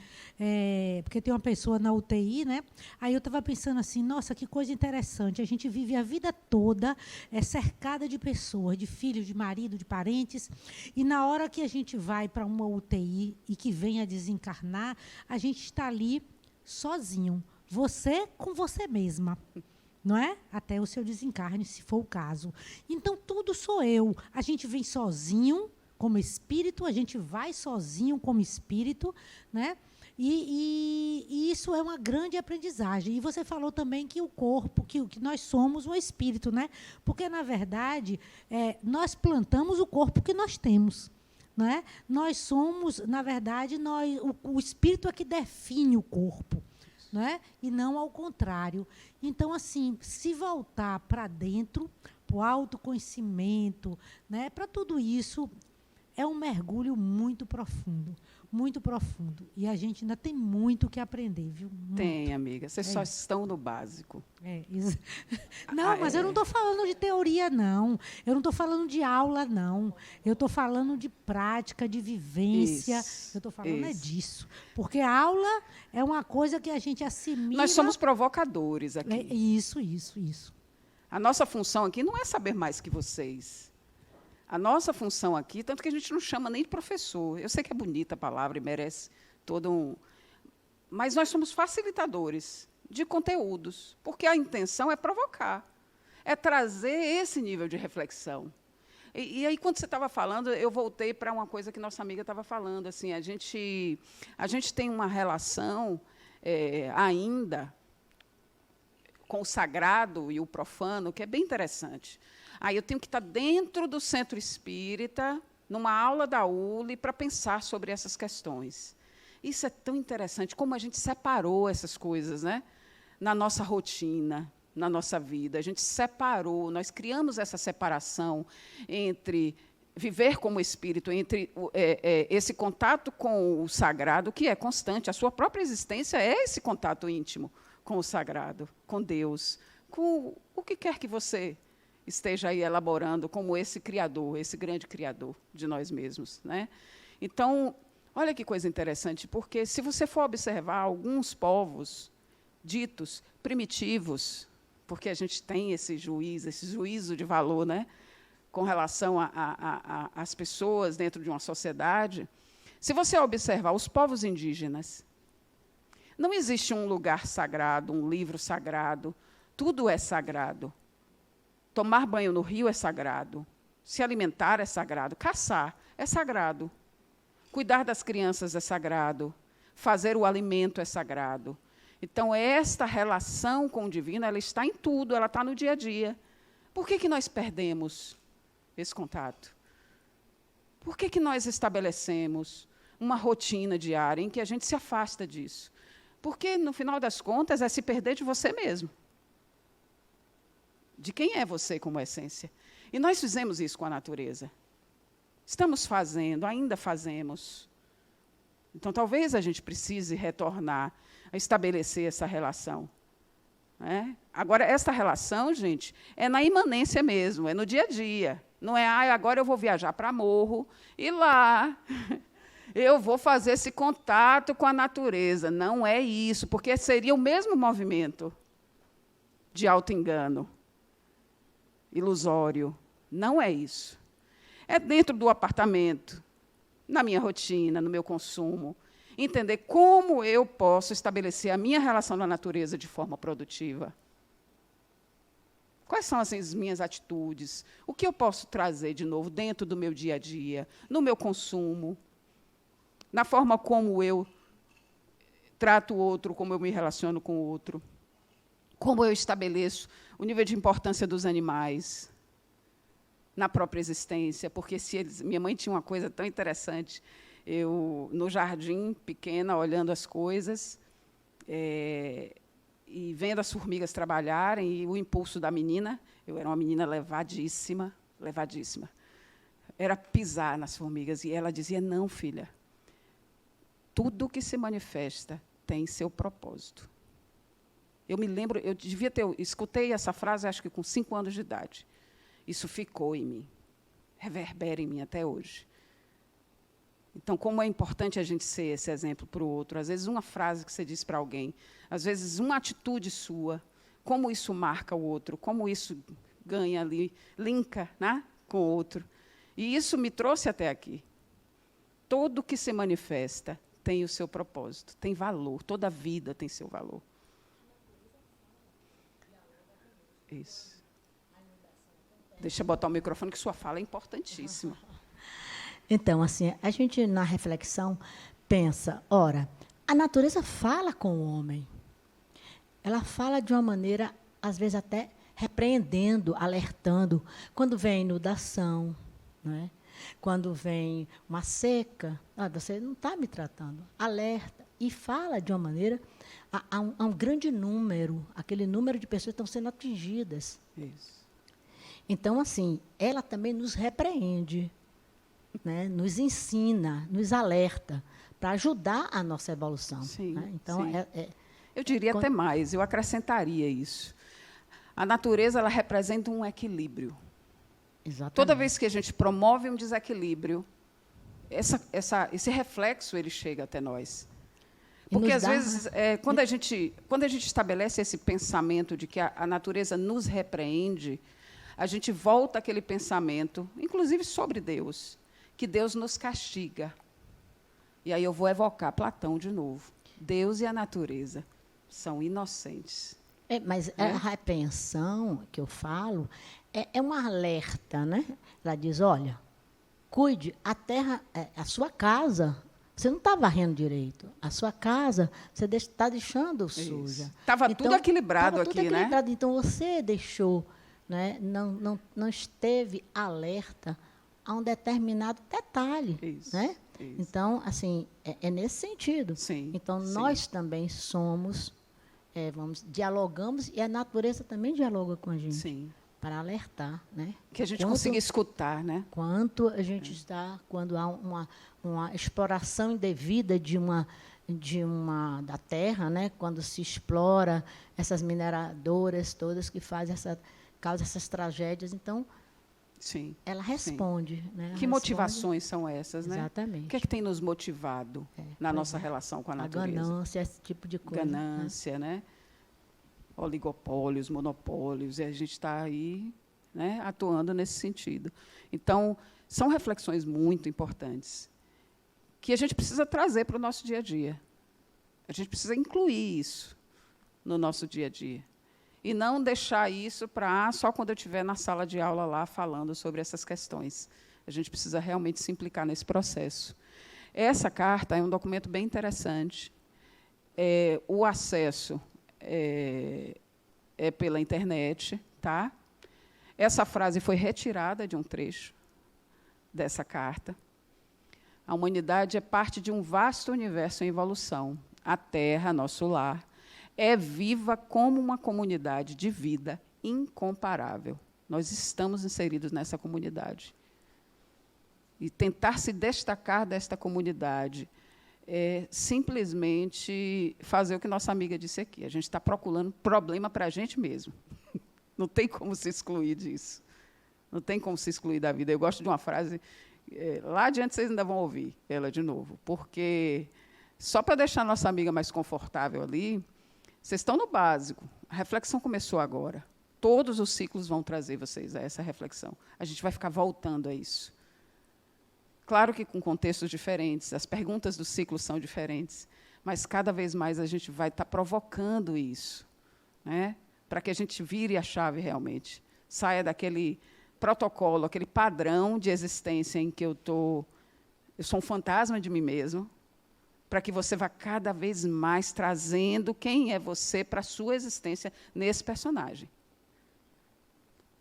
porque tem uma pessoa na UTI, né? Aí eu estava pensando assim, nossa, que coisa interessante, a gente vive a vida toda cercada de pessoas, de filhos, de marido, de parentes, e na hora que a gente vai para uma UTI e que vem a desencarnar, a gente está ali sozinho, você com você mesma, não é? Até o seu desencarne, se for o caso. Então, tudo sou eu. A gente vem sozinho, como espírito, a gente vai sozinho como espírito, né? E isso é uma grande aprendizagem. E você falou também que o corpo, que nós somos um espírito, né? Porque, na verdade, nós plantamos o corpo que nós temos. Né? Nós somos, na verdade, o espírito é que define o corpo. Né? E não ao contrário. Então, assim, se voltar para dentro, para o autoconhecimento, né? Para tudo isso, é um mergulho muito profundo, muito profundo. E a gente ainda tem muito que aprender, viu? Muito. Tem, amiga. Vocês só estão no básico. Isso. Não, mas eu não estou falando de teoria, não. Eu não estou falando de aula, não. Eu estou falando de prática, de vivência. Eu estou falando disso. Porque a aula é uma coisa que a gente assimila... Nós somos provocadores aqui. Isso. A nossa função aqui não é saber mais que vocês. A nossa função aqui, tanto que a gente não chama nem de professor. Eu sei que é bonita a palavra e merece todo um... Mas nós somos facilitadores de conteúdos, porque a intenção é provocar, é trazer esse nível de reflexão. E aí, quando você estava falando, eu voltei para uma coisa que nossa amiga estava falando. Assim, a gente tem uma relação ainda com o sagrado e o profano, que é bem interessante. Aí eu tenho que estar dentro do centro espírita, numa aula da ULE, para pensar sobre essas questões. Isso é tão interessante, como a gente separou essas coisas, né? Na nossa rotina, na nossa vida. A gente separou, nós criamos essa separação entre viver como espírito, entre esse contato com o sagrado, que é constante. A sua própria existência é esse contato íntimo com o sagrado, com Deus, com o que quer que você esteja aí elaborando como esse criador, esse grande criador de nós mesmos, né? Então, olha que coisa interessante, porque se você for observar alguns povos ditos primitivos, porque a gente tem esse juízo de valor, né, com relação às pessoas dentro de uma sociedade, se você observar os povos indígenas, não existe um lugar sagrado, um livro sagrado, tudo é sagrado. Tomar banho no rio é sagrado, se alimentar é sagrado, caçar é sagrado, cuidar das crianças é sagrado, fazer o alimento é sagrado. Então, esta relação com o divino, ela está em tudo, ela está no dia a dia. Por que nós perdemos esse contato? Por que nós estabelecemos uma rotina diária em que a gente se afasta disso? Porque, no final das contas, é se perder de você mesmo. De quem é você como essência. E nós fizemos isso com a natureza. Estamos fazendo, ainda fazemos. Então, talvez a gente precise retornar a estabelecer essa relação. Né? Agora, essa relação, gente, é na imanência mesmo, é no dia a dia. Não é, agora eu vou viajar para Morro e lá eu vou fazer esse contato com a natureza. Não é isso, porque seria o mesmo movimento de auto-engano, ilusório. Não é isso. É dentro do apartamento, na minha rotina, no meu consumo, entender como eu posso estabelecer a minha relação com a natureza de forma produtiva. Quais são as minhas atitudes? O que eu posso trazer de novo dentro do meu dia a dia, no meu consumo, na forma como eu trato o outro, como eu me relaciono com o outro, como eu estabeleço o nível de importância dos animais na própria existência, porque minha mãe tinha uma coisa tão interessante. Eu, no jardim, pequena, olhando as coisas, e vendo as formigas trabalharem, e o impulso da menina, eu era uma menina levadíssima, era pisar nas formigas. E ela dizia, não, filha, tudo que se manifesta tem seu propósito. Eu me lembro, escutei essa frase, acho que com 5 anos de idade. Isso ficou em mim, reverbera em mim até hoje. Então, como é importante a gente ser esse exemplo para o outro. Às vezes, uma frase que você diz para alguém, às vezes, uma atitude sua, como isso marca o outro, como isso ganha ali, linka, né, com o outro. E isso me trouxe até aqui. Tudo que se manifesta tem o seu propósito, tem valor, toda vida tem seu valor. Isso. Deixa eu botar o microfone, que sua fala é importantíssima. Então, assim, a gente, na reflexão, pensa, ora, a natureza fala com o homem. Ela fala de uma maneira, às vezes, até repreendendo, alertando. Quando vem inundação, né? Quando vem uma seca, você não está me tratando. Alerta. E fala de uma maneira a um grande número, aquele número de pessoas que estão sendo atingidas. Isso. Então, assim, ela também nos repreende, né, nos ensina, nos alerta, para ajudar a nossa evolução. Sim, né? Então, sim. Eu diria até mais, eu acrescentaria isso. A natureza, ela representa um equilíbrio. Exatamente. Toda vez que a gente promove um desequilíbrio, esse reflexo ele chega até nós. Porque, às vezes, quando a gente estabelece esse pensamento de que a natureza nos repreende, a gente volta àquele pensamento, inclusive sobre Deus, que Deus nos castiga. E aí eu vou evocar Platão de novo. Deus e a natureza são inocentes. Mas a repreensão que eu falo é um alerta, né? Ela diz, olha, cuide, a terra, a sua casa, você não está varrendo direito. A sua casa, você está deixando suja. Estava tudo equilibrado aqui, equilibrado. Então, você deixou, né? Não esteve alerta a um determinado detalhe. Isso. Né? Isso. Então, assim, é nesse sentido. Sim, Então, sim. nós também somos, dialogamos, e a natureza também dialoga com a gente, Sim. para alertar, né? Que a gente consiga escutar, né? Quanto a gente está, quando há uma exploração indevida da terra, né? Quando se explora essas mineradoras todas que causam essas tragédias, então Sim. ela responde, né? Que motivações são essas, né? Exatamente. O que é que tem nos motivado na nossa relação com a natureza? A ganância, esse tipo de coisa. Ganância, né? Oligopólios, monopólios, e a gente está aí, né, atuando nesse sentido. Então, são reflexões muito importantes que a gente precisa trazer para o nosso dia a dia. A gente precisa incluir isso no nosso dia a dia. E não deixar isso para só quando eu estiver na sala de aula lá falando sobre essas questões. A gente precisa realmente se implicar nesse processo. Essa carta é um documento bem interessante. O acesso é pela internet, tá? Essa frase foi retirada de um trecho dessa carta. A humanidade é parte de um vasto universo em evolução. A Terra, nosso lar, é viva como uma comunidade de vida incomparável. Nós estamos inseridos nessa comunidade. E tentar se destacar desta comunidade é simplesmente fazer o que nossa amiga disse aqui. A gente está procurando problema para a gente mesmo. Não tem como se excluir disso. Não tem como se excluir da vida. Eu gosto de uma frase, lá adiante vocês ainda vão ouvir ela de novo, porque, só para deixar a nossa amiga mais confortável ali, vocês estão no básico. A reflexão começou agora. Todos os ciclos vão trazer vocês a essa reflexão. A gente vai ficar voltando a isso. Claro que com contextos diferentes, as perguntas do ciclo são diferentes, mas cada vez mais a gente vai estar provocando isso, né? Para que a gente vire a chave realmente, saia daquele protocolo, aquele padrão de existência em que eu sou um fantasma de mim mesmo, para que você vá cada vez mais trazendo quem é você para a sua existência nesse personagem.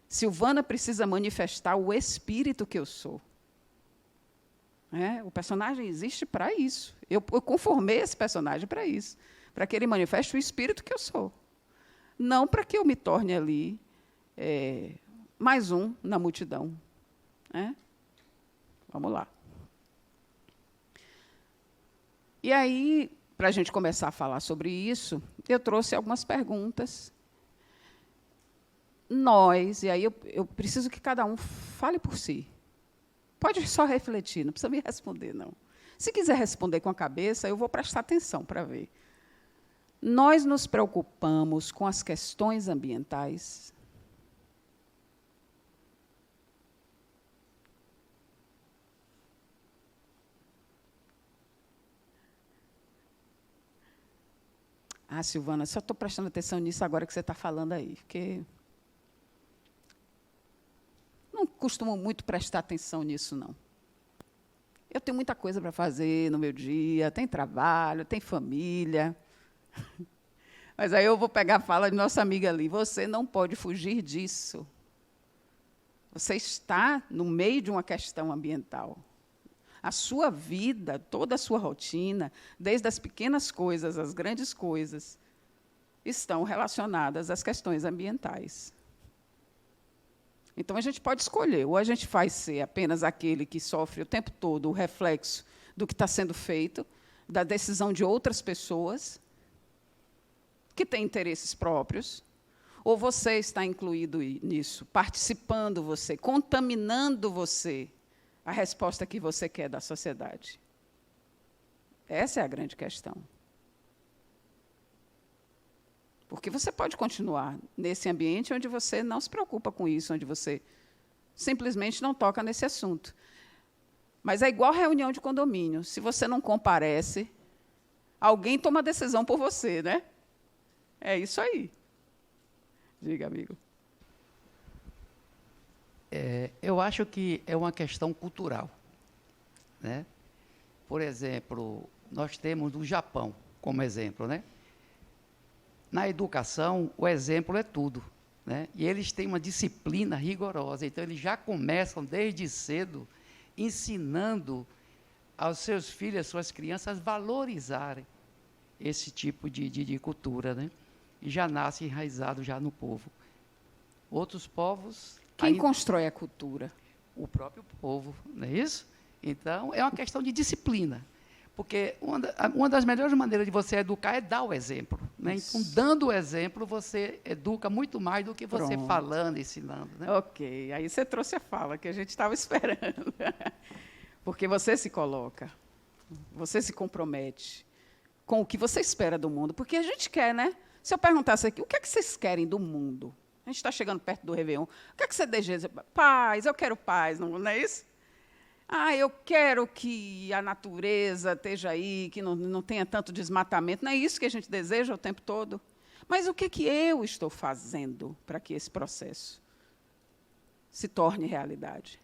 Silvana precisa manifestar o espírito que eu sou. O personagem existe para isso. Eu conformei esse personagem para isso, para que ele manifeste o espírito que eu sou. Não para que eu me torne ali mais um na multidão. Vamos lá. E aí, para a gente começar a falar sobre isso, eu trouxe algumas perguntas. E aí eu preciso que cada um fale por si. Pode só refletir, não precisa me responder, não. Se quiser responder com a cabeça, eu vou prestar atenção para ver. Nós nos preocupamos com as questões ambientais? Silvana, só estou prestando atenção nisso agora que você está falando aí, porque não costumo muito prestar atenção nisso, não. Eu tenho muita coisa para fazer no meu dia, tem trabalho, tem família. Mas aí eu vou pegar a fala de nossa amiga ali. Você não pode fugir disso. Você está no meio de uma questão ambiental. A sua vida, toda a sua rotina, desde as pequenas coisas às grandes coisas, estão relacionadas às questões ambientais. Então, a gente pode escolher, ou a gente faz ser apenas aquele que sofre o tempo todo o reflexo do que está sendo feito, da decisão de outras pessoas, que têm interesses próprios, ou você está incluído nisso, participando você, contaminando você, a resposta que você quer da sociedade. Essa é a grande questão. Porque você pode continuar nesse ambiente onde você não se preocupa com isso, onde você simplesmente não toca nesse assunto. Mas é igual reunião de condomínio. Se você não comparece, alguém toma a decisão por você, né? É isso aí. Diga, amigo. Eu acho que é uma questão cultural, né? Por exemplo, nós temos o Japão como exemplo, né? Na educação, o exemplo é tudo, né? E eles têm uma disciplina rigorosa, então eles já começam desde cedo ensinando aos seus filhos, às suas crianças, valorizarem esse tipo de cultura, né? E já nasce enraizado já no povo. Outros povos... Quem constrói a cultura? O próprio povo, não é isso? Então, é uma questão de disciplina. Porque uma das melhores maneiras de você educar é dar o exemplo. Né? Então, dando o exemplo, você educa muito mais do que você falando, ensinando. Né? Ok, aí você trouxe a fala que a gente estava esperando. Porque você se coloca, você se compromete com o que você espera do mundo. Porque a gente quer, né? Se eu perguntasse aqui, o que é que vocês querem do mundo? A gente está chegando perto do Réveillon. O que é que você deseja? Paz, eu quero paz, não é isso? Eu quero que a natureza esteja aí, que não tenha tanto desmatamento. Não é isso que a gente deseja o tempo todo? Mas o que eu estou fazendo para que esse processo se torne realidade?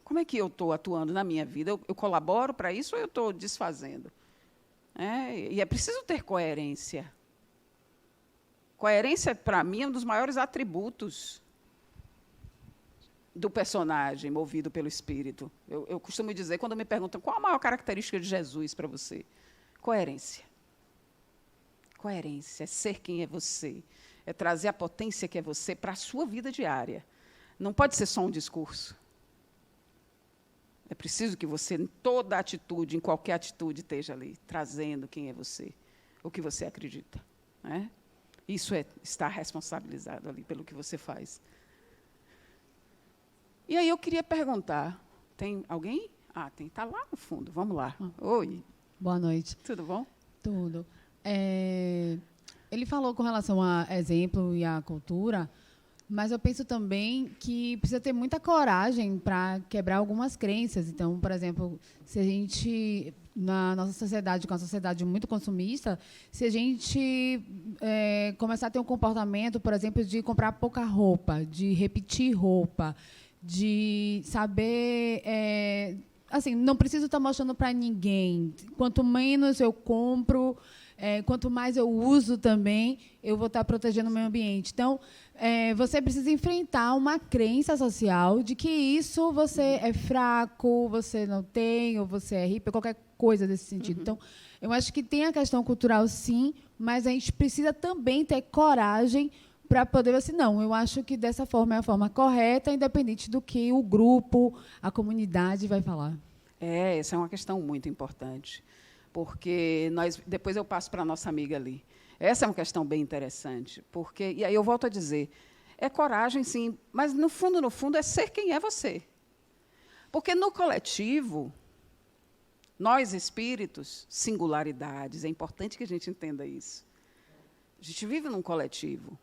Como é que eu estou atuando na minha vida? Eu colaboro para isso ou eu estou desfazendo? E é preciso ter coerência. Coerência, para mim, é um dos maiores atributos do personagem movido pelo Espírito. Eu costumo dizer, quando me perguntam qual a maior característica de Jesus para você, coerência. Coerência é ser quem é você, é trazer a potência que é você para a sua vida diária. Não pode ser só um discurso. É preciso que você, em toda atitude, em qualquer atitude, esteja ali, trazendo quem é você, o que você acredita. Isso é estar responsabilizado ali pelo que você faz. E aí eu queria perguntar, tem alguém? Tem, está lá no fundo, vamos lá. Oi. Boa noite. Tudo bom? Tudo. Ele falou com relação a exemplo e a cultura, mas eu penso também que precisa ter muita coragem para quebrar algumas crenças. Então, por exemplo, se a gente, na nossa sociedade, com a sociedade muito consumista, se a gente começar a ter um comportamento, por exemplo, de comprar pouca roupa, de repetir roupa, de saber... assim, não preciso estar mostrando para ninguém. Quanto menos eu compro, quanto mais eu uso também, eu vou estar protegendo o meio ambiente. Então, você precisa enfrentar uma crença social de que isso você é fraco, você não tem, ou você é hippie, qualquer coisa desse sentido. Então, eu acho que tem a questão cultural, sim, mas a gente precisa também ter coragem para poder assim, não, eu acho que dessa forma é a forma correta, independente do que o grupo, a comunidade vai falar. Essa é uma questão muito importante, porque depois eu passo para a nossa amiga ali. Essa é uma questão bem interessante, porque, e aí eu volto a dizer, é coragem, sim, mas, no fundo, é ser quem é você. Porque, no coletivo, nós, espíritos, singularidades, é importante que a gente entenda isso. A gente vive num coletivo.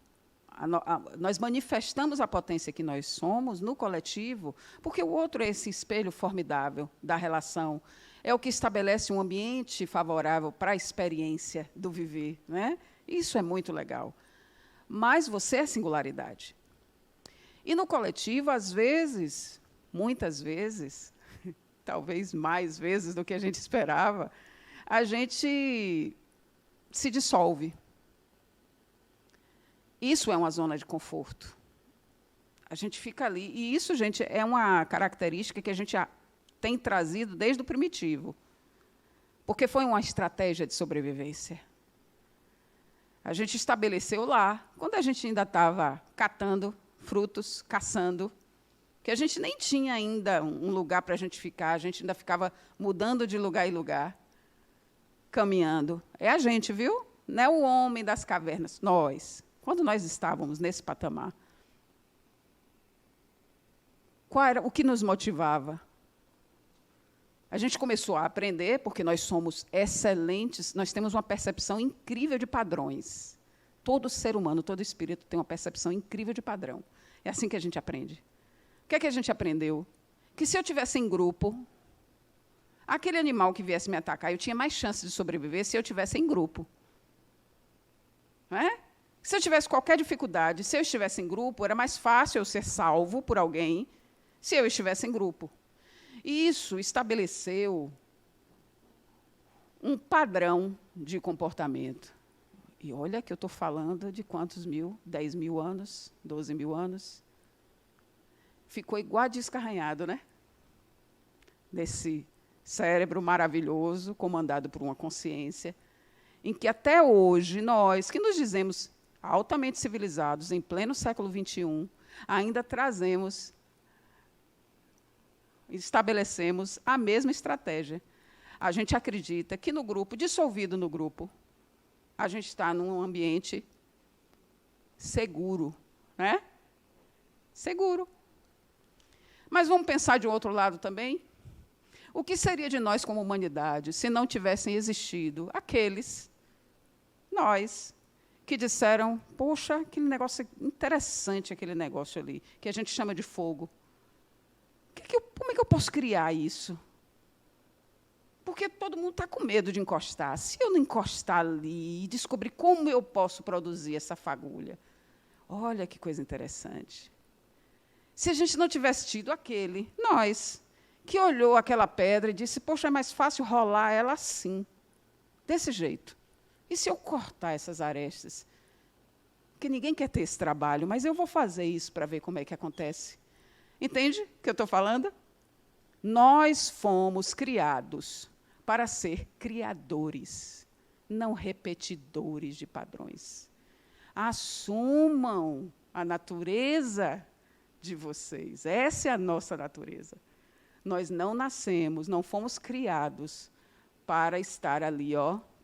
Nós manifestamos a potência que nós somos no coletivo, porque o outro é esse espelho formidável da relação, é o que estabelece um ambiente favorável para a experiência do viver. Isso é muito legal. Mas você é singularidade. E no coletivo, às vezes, muitas vezes, talvez mais vezes do que a gente esperava, a gente se dissolve. Isso é uma zona de conforto. A gente fica ali. E isso, gente, é uma característica que a gente tem trazido desde o primitivo. Porque foi uma estratégia de sobrevivência. A gente estabeleceu lá, quando a gente ainda estava catando frutos, caçando, que a gente nem tinha ainda um lugar para a gente ficar, a gente ainda ficava mudando de lugar em lugar, caminhando. É a gente, viu? Não é o homem das cavernas, nós. Quando nós estávamos nesse patamar, qual era o que nos motivava? A gente começou a aprender, porque nós somos excelentes, nós temos uma percepção incrível de padrões. Todo ser humano, todo espírito tem uma percepção incrível de padrão. É assim que a gente aprende. O que é que a gente aprendeu? Que se eu tivesse em grupo, aquele animal que viesse me atacar, eu tinha mais chance de sobreviver se eu tivesse em grupo. Não é? Se eu tivesse qualquer dificuldade, se eu estivesse em grupo, era mais fácil eu ser salvo por alguém se eu estivesse em grupo. E isso estabeleceu um padrão de comportamento. E olha que eu estou falando de quantos mil? 10 mil anos? 12 mil anos? Ficou igual a disco arranhado, né? desse cérebro maravilhoso, comandado por uma consciência, em que até hoje nós, que nos dizemos altamente civilizados, em pleno século XXI, ainda estabelecemos a mesma estratégia. A gente acredita que no grupo, dissolvido no grupo, a gente está num ambiente seguro, né? Seguro. Mas vamos pensar de um outro lado também? O que seria de nós como humanidade se não tivessem existido aqueles, nós, que disseram, poxa, aquele negócio interessante, aquele negócio ali, que a gente chama de fogo. Como é que eu posso criar isso? Porque todo mundo está com medo de encostar. Se eu não encostar ali e descobrir como eu posso produzir essa fagulha, olha que coisa interessante. Se a gente não tivesse tido aquele, nós, que olhou aquela pedra e disse, poxa, é mais fácil rolar ela assim, desse jeito. E se eu cortar essas arestas? Porque ninguém quer ter esse trabalho, mas eu vou fazer isso para ver como é que acontece. Entende o que eu estou falando? Nós fomos criados para ser criadores, não repetidores de padrões. Assumam a natureza de vocês. Essa é a nossa natureza. Nós não nascemos, não fomos criados para estar ali,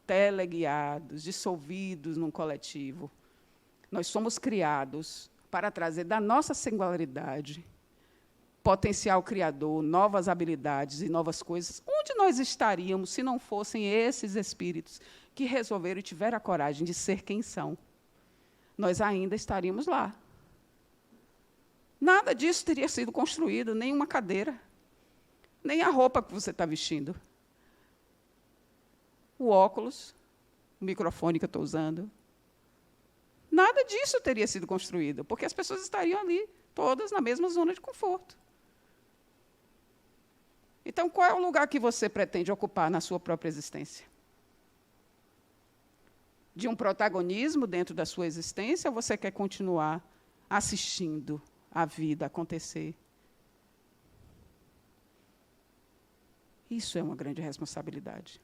teleguiados, dissolvidos num coletivo. Nós somos criados para trazer da nossa singularidade potencial criador, novas habilidades e novas coisas. Onde nós estaríamos se não fossem esses espíritos que resolveram e tiveram a coragem de ser quem são? Nós ainda estaríamos lá. Nada disso teria sido construído, nem uma cadeira, nem a roupa que você está vestindo. O óculos, o microfone que eu estou usando. Nada disso teria sido construído, porque as pessoas estariam ali, todas na mesma zona de conforto. Então, qual é o lugar que você pretende ocupar na sua própria existência? De um protagonismo dentro da sua existência, ou você quer continuar assistindo a vida acontecer? Isso é uma grande responsabilidade.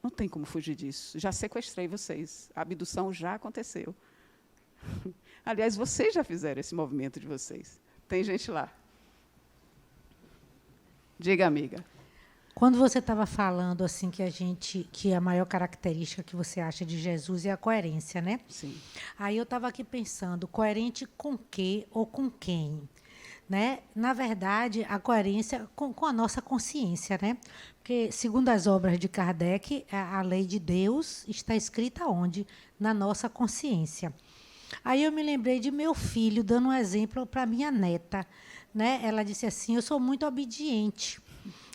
Não tem como fugir disso. Já sequestrei vocês. A abdução já aconteceu. Aliás, vocês já fizeram esse movimento de vocês. Tem gente lá. Diga, amiga. Quando você estava falando assim que a maior característica que você acha de Jesus é a coerência, né? Sim. Aí eu estava aqui pensando, coerente com quê ou com quem? Né? Na verdade, a coerência com a nossa consciência, né? Porque, segundo as obras de Kardec, a lei de Deus está escrita onde? Na nossa consciência. Aí eu me lembrei de meu filho, dando um exemplo para minha neta. Né? Ela disse assim, eu sou muito obediente.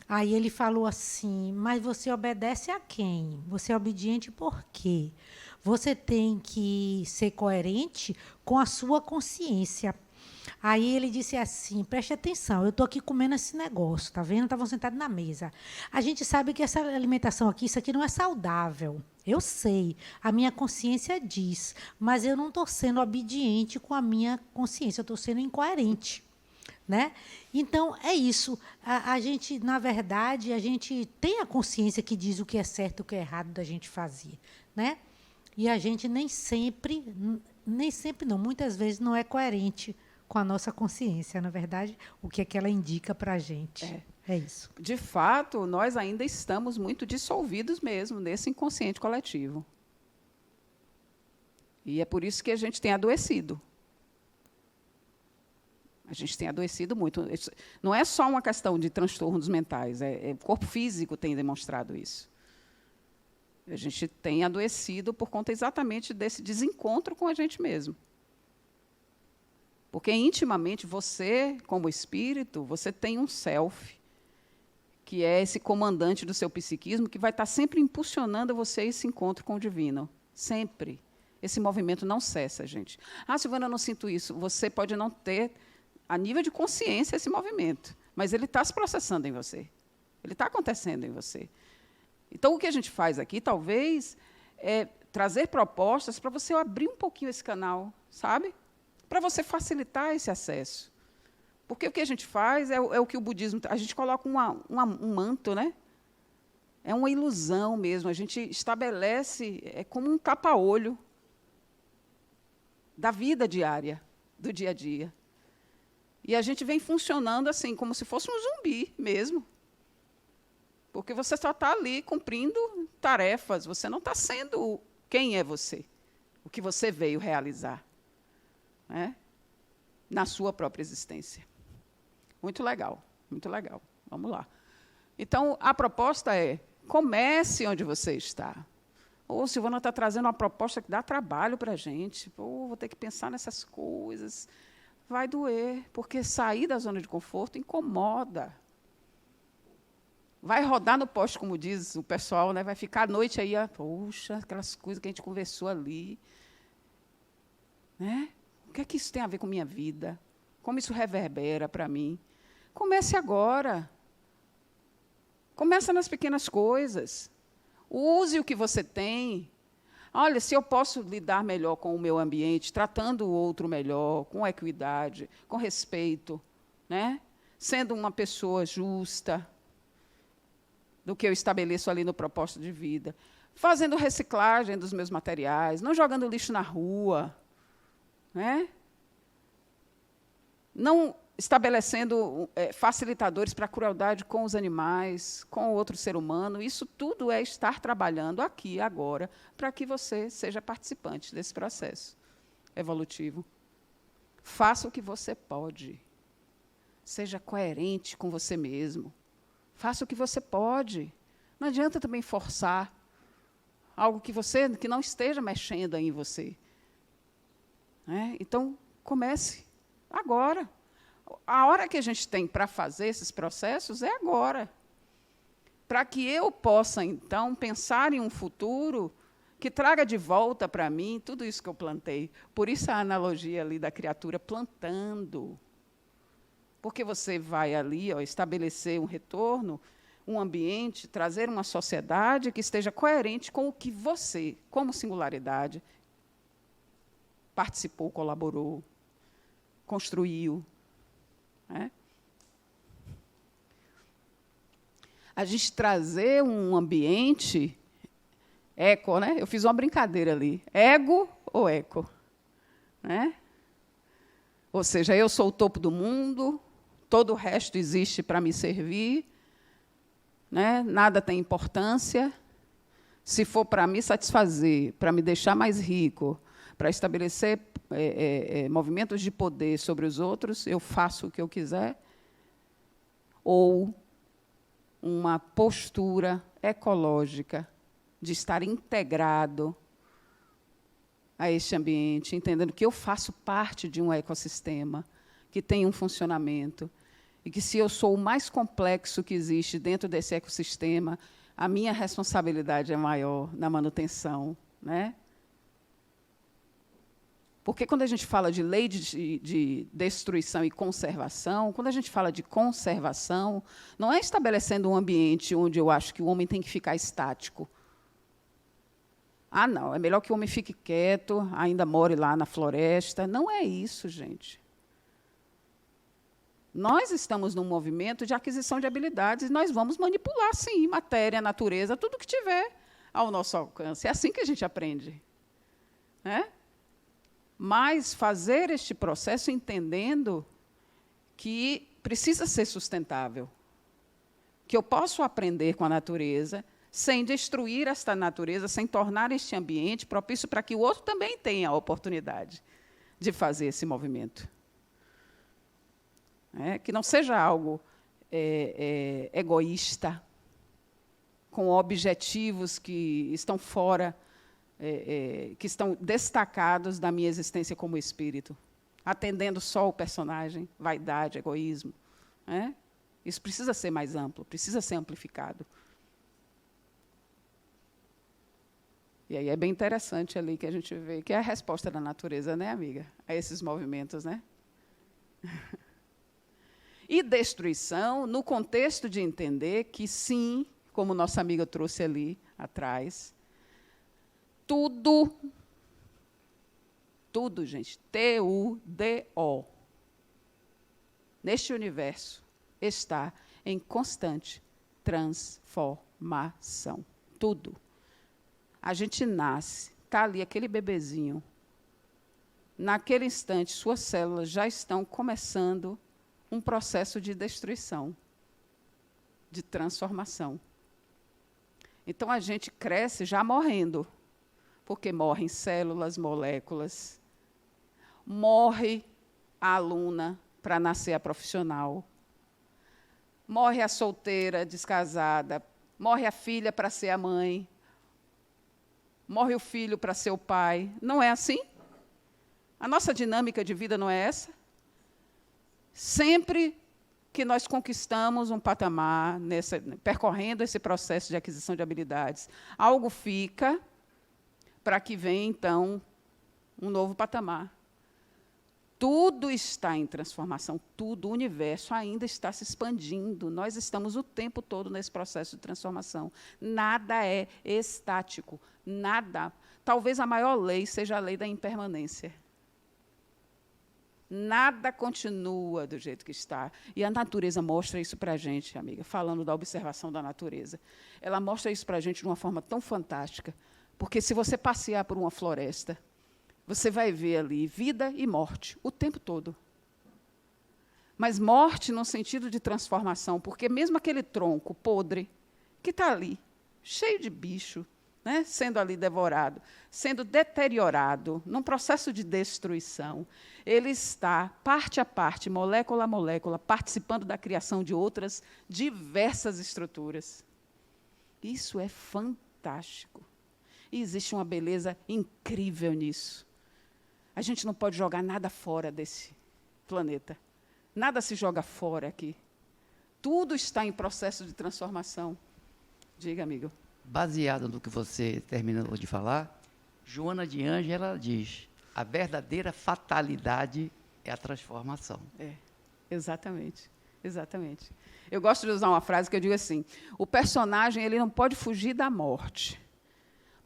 Aí ele falou assim, mas você obedece a quem? Você é obediente por quê? Você tem que ser coerente com a sua consciência. Aí ele disse assim, preste atenção, eu estou aqui comendo esse negócio, tá vendo? Estavam sentados na mesa. A gente sabe que essa alimentação aqui, isso aqui não é saudável. Eu sei, a minha consciência diz, mas eu não estou sendo obediente com a minha consciência, eu estou sendo incoerente. Né? Então, é isso. A gente, na verdade, a gente tem a consciência que diz o que é certo e o que é errado da gente fazer. Né? E a gente nem sempre não, muitas vezes não é coerente com a nossa consciência, na verdade, o que é que ela indica para a gente. É isso. De fato, nós ainda estamos muito dissolvidos mesmo nesse inconsciente coletivo. E é por isso que a gente tem adoecido. A gente tem adoecido muito. Não é só uma questão de transtornos mentais, o corpo físico tem demonstrado isso. A gente tem adoecido por conta exatamente desse desencontro com a gente mesmo. Porque, intimamente, você, como espírito, você tem um self, que é esse comandante do seu psiquismo, que vai estar sempre impulsionando você a esse encontro com o divino. Sempre. Esse movimento não cessa, gente. Ah, Silvana, eu não sinto isso. Você pode não ter, a nível de consciência, esse movimento, mas ele está se processando em você. Ele está acontecendo em você. Então, o que a gente faz aqui, talvez, é trazer propostas para você abrir um pouquinho esse canal, sabe? Para você facilitar esse acesso. Porque o que a gente faz é o que o budismo... A gente coloca um manto, né? É uma ilusão mesmo. A gente estabelece como um tapa-olho da vida diária, do dia a dia. E a gente vem funcionando assim, como se fosse um zumbi mesmo. Porque você só está ali cumprindo tarefas, você não está sendo quem é você, o que você veio realizar, né? Na sua própria existência. Muito legal, muito legal. Vamos lá. Então, a proposta é, comece onde você está. Ou Silvana está trazendo uma proposta que dá trabalho para a gente. Vou ter que pensar nessas coisas. Vai doer, porque sair da zona de conforto incomoda. Vai rodar no poste, como diz o pessoal, né? Vai ficar à noite aí, poxa, aquelas coisas que a gente conversou ali. Né? O que é que isso tem a ver com minha vida? Como isso reverbera para mim? Comece agora. Comece nas pequenas coisas. Use o que você tem. Olha, se eu posso lidar melhor com o meu ambiente, tratando o outro melhor, com equidade, com respeito, né? Sendo uma pessoa justa, do que eu estabeleço ali no propósito de vida, fazendo reciclagem dos meus materiais, não jogando lixo na rua, né? Não estabelecendo facilitadores para a crueldade com os animais, com o outro ser humano. Isso tudo é estar trabalhando aqui, agora, para que você seja participante desse processo evolutivo. Faça o que você pode. Seja coerente com você mesmo. Faça o que você pode. Não adianta também forçar algo que não esteja mexendo aí em você. Né? Então, comece agora. A hora que a gente tem para fazer esses processos é agora. Para que eu possa, então, pensar em um futuro que traga de volta para mim tudo isso que eu plantei. Por isso a analogia ali da criatura plantando. Porque você vai ali estabelecer um retorno, um ambiente, trazer uma sociedade que esteja coerente com o que você, como singularidade, participou, colaborou, construiu. Né? A gente trazer um ambiente eco, né? Eu fiz uma brincadeira ali. Ego ou eco? Né? Ou seja, eu sou o topo do mundo, todo o resto existe para me servir, né? Nada tem importância. Se for para me satisfazer, para me deixar mais rico, para estabelecer movimentos de poder sobre os outros, eu faço o que eu quiser. Ou uma postura ecológica de estar integrado a este ambiente, entendendo que eu faço parte de um ecossistema que tem um funcionamento e que, se eu sou o mais complexo que existe dentro desse ecossistema, a minha responsabilidade é maior na manutenção, né? Porque, quando a gente fala de lei de destruição e conservação, quando a gente fala de conservação, não é estabelecendo um ambiente onde eu acho que o homem tem que ficar estático. Ah, não, é melhor que o homem fique quieto, ainda more lá na floresta. Não é isso, gente. Nós estamos num movimento de aquisição de habilidades e nós vamos manipular, sim, matéria, natureza, tudo que tiver ao nosso alcance. É assim que a gente aprende. Né? Mas fazer este processo entendendo que precisa ser sustentável, que eu posso aprender com a natureza sem destruir esta natureza, sem tornar este ambiente propício para que o outro também tenha a oportunidade de fazer esse movimento. Que não seja algo egoísta, com objetivos que estão fora, que estão destacados da minha existência como espírito, atendendo só o personagem, vaidade, egoísmo. Isso precisa ser mais amplo, precisa ser amplificado. E aí é bem interessante ali que a gente vê que é a resposta da natureza, né, amiga, a esses movimentos, né? E destruição no contexto de entender que, sim, como nossa amiga trouxe ali atrás, tudo, gente, T-U-D-O, neste universo, está em constante transformação. Tudo. A gente nasce, está ali aquele bebezinho. Naquele instante, suas células já estão começando um processo de destruição, de transformação. Então, a gente cresce já morrendo, porque morrem células, moléculas, morre a aluna para nascer a profissional, morre a solteira, descasada, morre a filha para ser a mãe, morre o filho para ser o pai. Não é assim? A nossa dinâmica de vida não é essa? Sempre que nós conquistamos um patamar, percorrendo esse processo de aquisição de habilidades, algo fica para que venha, então, um novo patamar. Tudo está em transformação, tudo, o universo ainda está se expandindo. Nós estamos o tempo todo nesse processo de transformação. Nada é estático, nada. Talvez a maior lei seja a lei da impermanência. Nada continua do jeito que está. E a natureza mostra isso para a gente, amiga, falando da observação da natureza. Ela mostra isso para a gente de uma forma tão fantástica, porque se você passear por uma floresta, você vai ver ali vida e morte o tempo todo. Mas morte no sentido de transformação, porque mesmo aquele tronco podre, que está ali, cheio de bicho, né, sendo ali devorado, sendo deteriorado, num processo de destruição, ele está, parte a parte, molécula a molécula, participando da criação de outras diversas estruturas. Isso é fantástico. E existe uma beleza incrível nisso. A gente não pode jogar nada fora desse planeta. Nada se joga fora aqui. Tudo está em processo de transformação. Diga, amigo. Baseado no que você terminou de falar, Joana de Ângela diz: a verdadeira fatalidade é a transformação. É, exatamente, exatamente. Eu gosto de usar uma frase que eu digo assim: o personagem ele não pode fugir da morte,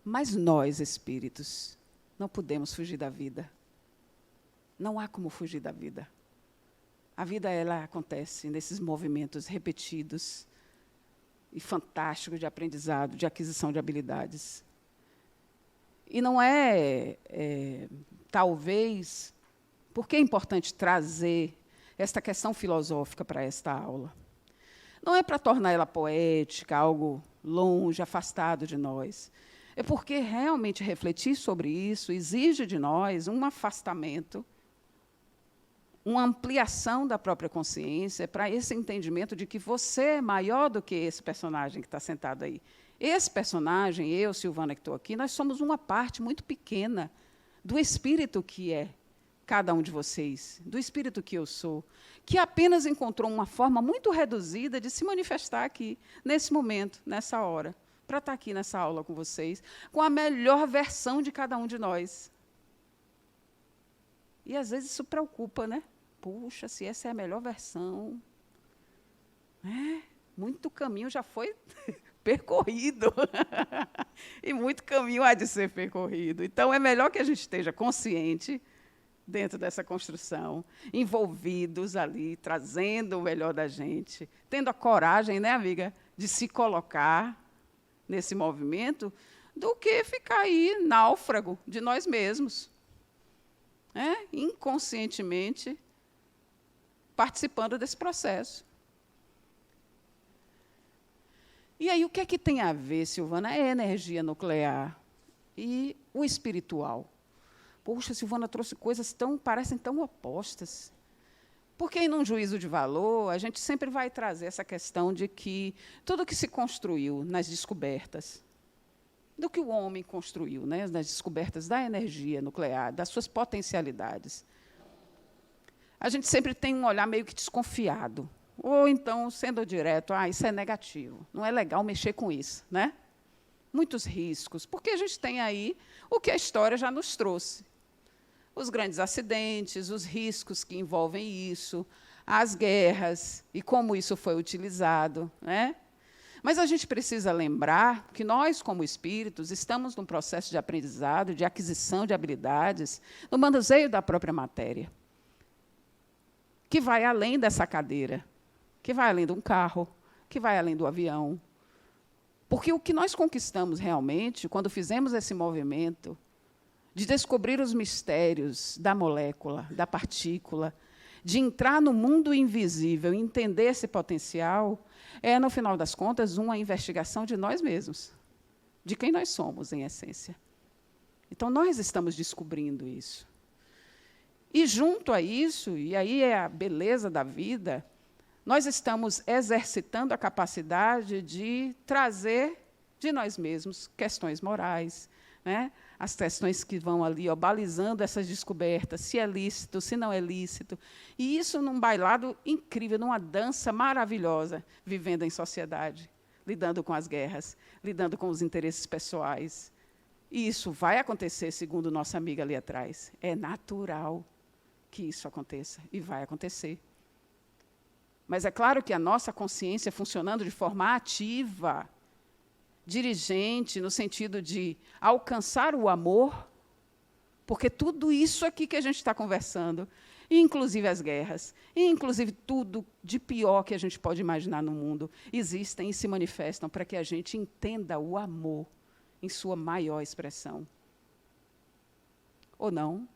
mas nós, espíritos, não podemos fugir da vida. Não há como fugir da vida. A vida ela acontece nesses movimentos repetidos e fantásticos de aprendizado, de aquisição de habilidades. E não talvez, porque é importante trazer esta questão filosófica para esta aula. Não é para tornar ela poética, algo longe, afastado de nós. É porque realmente refletir sobre isso exige de nós um afastamento, uma ampliação da própria consciência para esse entendimento de que você é maior do que esse personagem que está sentado aí. Esse personagem, eu, Silvana, que estou aqui, nós somos uma parte muito pequena do espírito que é cada um de vocês, do espírito que eu sou, que apenas encontrou uma forma muito reduzida de se manifestar aqui, nesse momento, nessa hora, para estar aqui nessa aula com vocês, com a melhor versão de cada um de nós. E, às vezes, isso preocupa, né? Puxa, se essa é a melhor versão. Muito caminho já foi percorrido. E muito caminho há de ser percorrido. Então, é melhor que a gente esteja consciente dentro dessa construção, envolvidos ali, trazendo o melhor da gente, tendo a coragem, né, amiga, de se colocar nesse movimento, do que ficar aí náufrago de nós mesmos. Inconscientemente participando desse processo. E aí, o que é que tem a ver, Silvana? É a energia nuclear e o espiritual. Poxa, Silvana trouxe coisas parecem tão opostas. Porque, num juízo de valor, a gente sempre vai trazer essa questão de que tudo que se construiu nas descobertas, do que o homem construiu, né, nas descobertas da energia nuclear, das suas potencialidades, a gente sempre tem um olhar meio que desconfiado. Ou, então, sendo direto, isso é negativo, não é legal mexer com isso. Né? Muitos riscos, porque a gente tem aí o que a história já nos trouxe. Os grandes acidentes, os riscos que envolvem isso, as guerras e como isso foi utilizado. Né? Mas a gente precisa lembrar que nós, como espíritos, estamos num processo de aprendizado, de aquisição de habilidades, no manuseio da própria matéria. que vai além dessa cadeira, que vai além de um carro, que vai além do avião. Porque o que nós conquistamos realmente, quando fizemos esse movimento de descobrir os mistérios da molécula, da partícula, de entrar no mundo invisível, entender esse potencial, é, no final das contas, uma investigação de nós mesmos, de quem nós somos, em essência. Então, nós estamos descobrindo isso. E, junto a isso, e aí é a beleza da vida, nós estamos exercitando a capacidade de trazer de nós mesmos questões morais, né? As questões que vão ali, ó, balizando essas descobertas, se é lícito, se não é lícito. E isso num bailado incrível, numa dança maravilhosa, vivendo em sociedade, lidando com as guerras, lidando com os interesses pessoais. E isso vai acontecer, segundo nossa amiga ali atrás. É natural que isso aconteça, e vai acontecer. Mas é claro que a nossa consciência funcionando de forma ativa, dirigente, no sentido de alcançar o amor, porque tudo isso aqui que a gente está conversando, inclusive as guerras, inclusive tudo de pior que a gente pode imaginar no mundo, existem e se manifestam para que a gente entenda o amor em sua maior expressão. Ou não?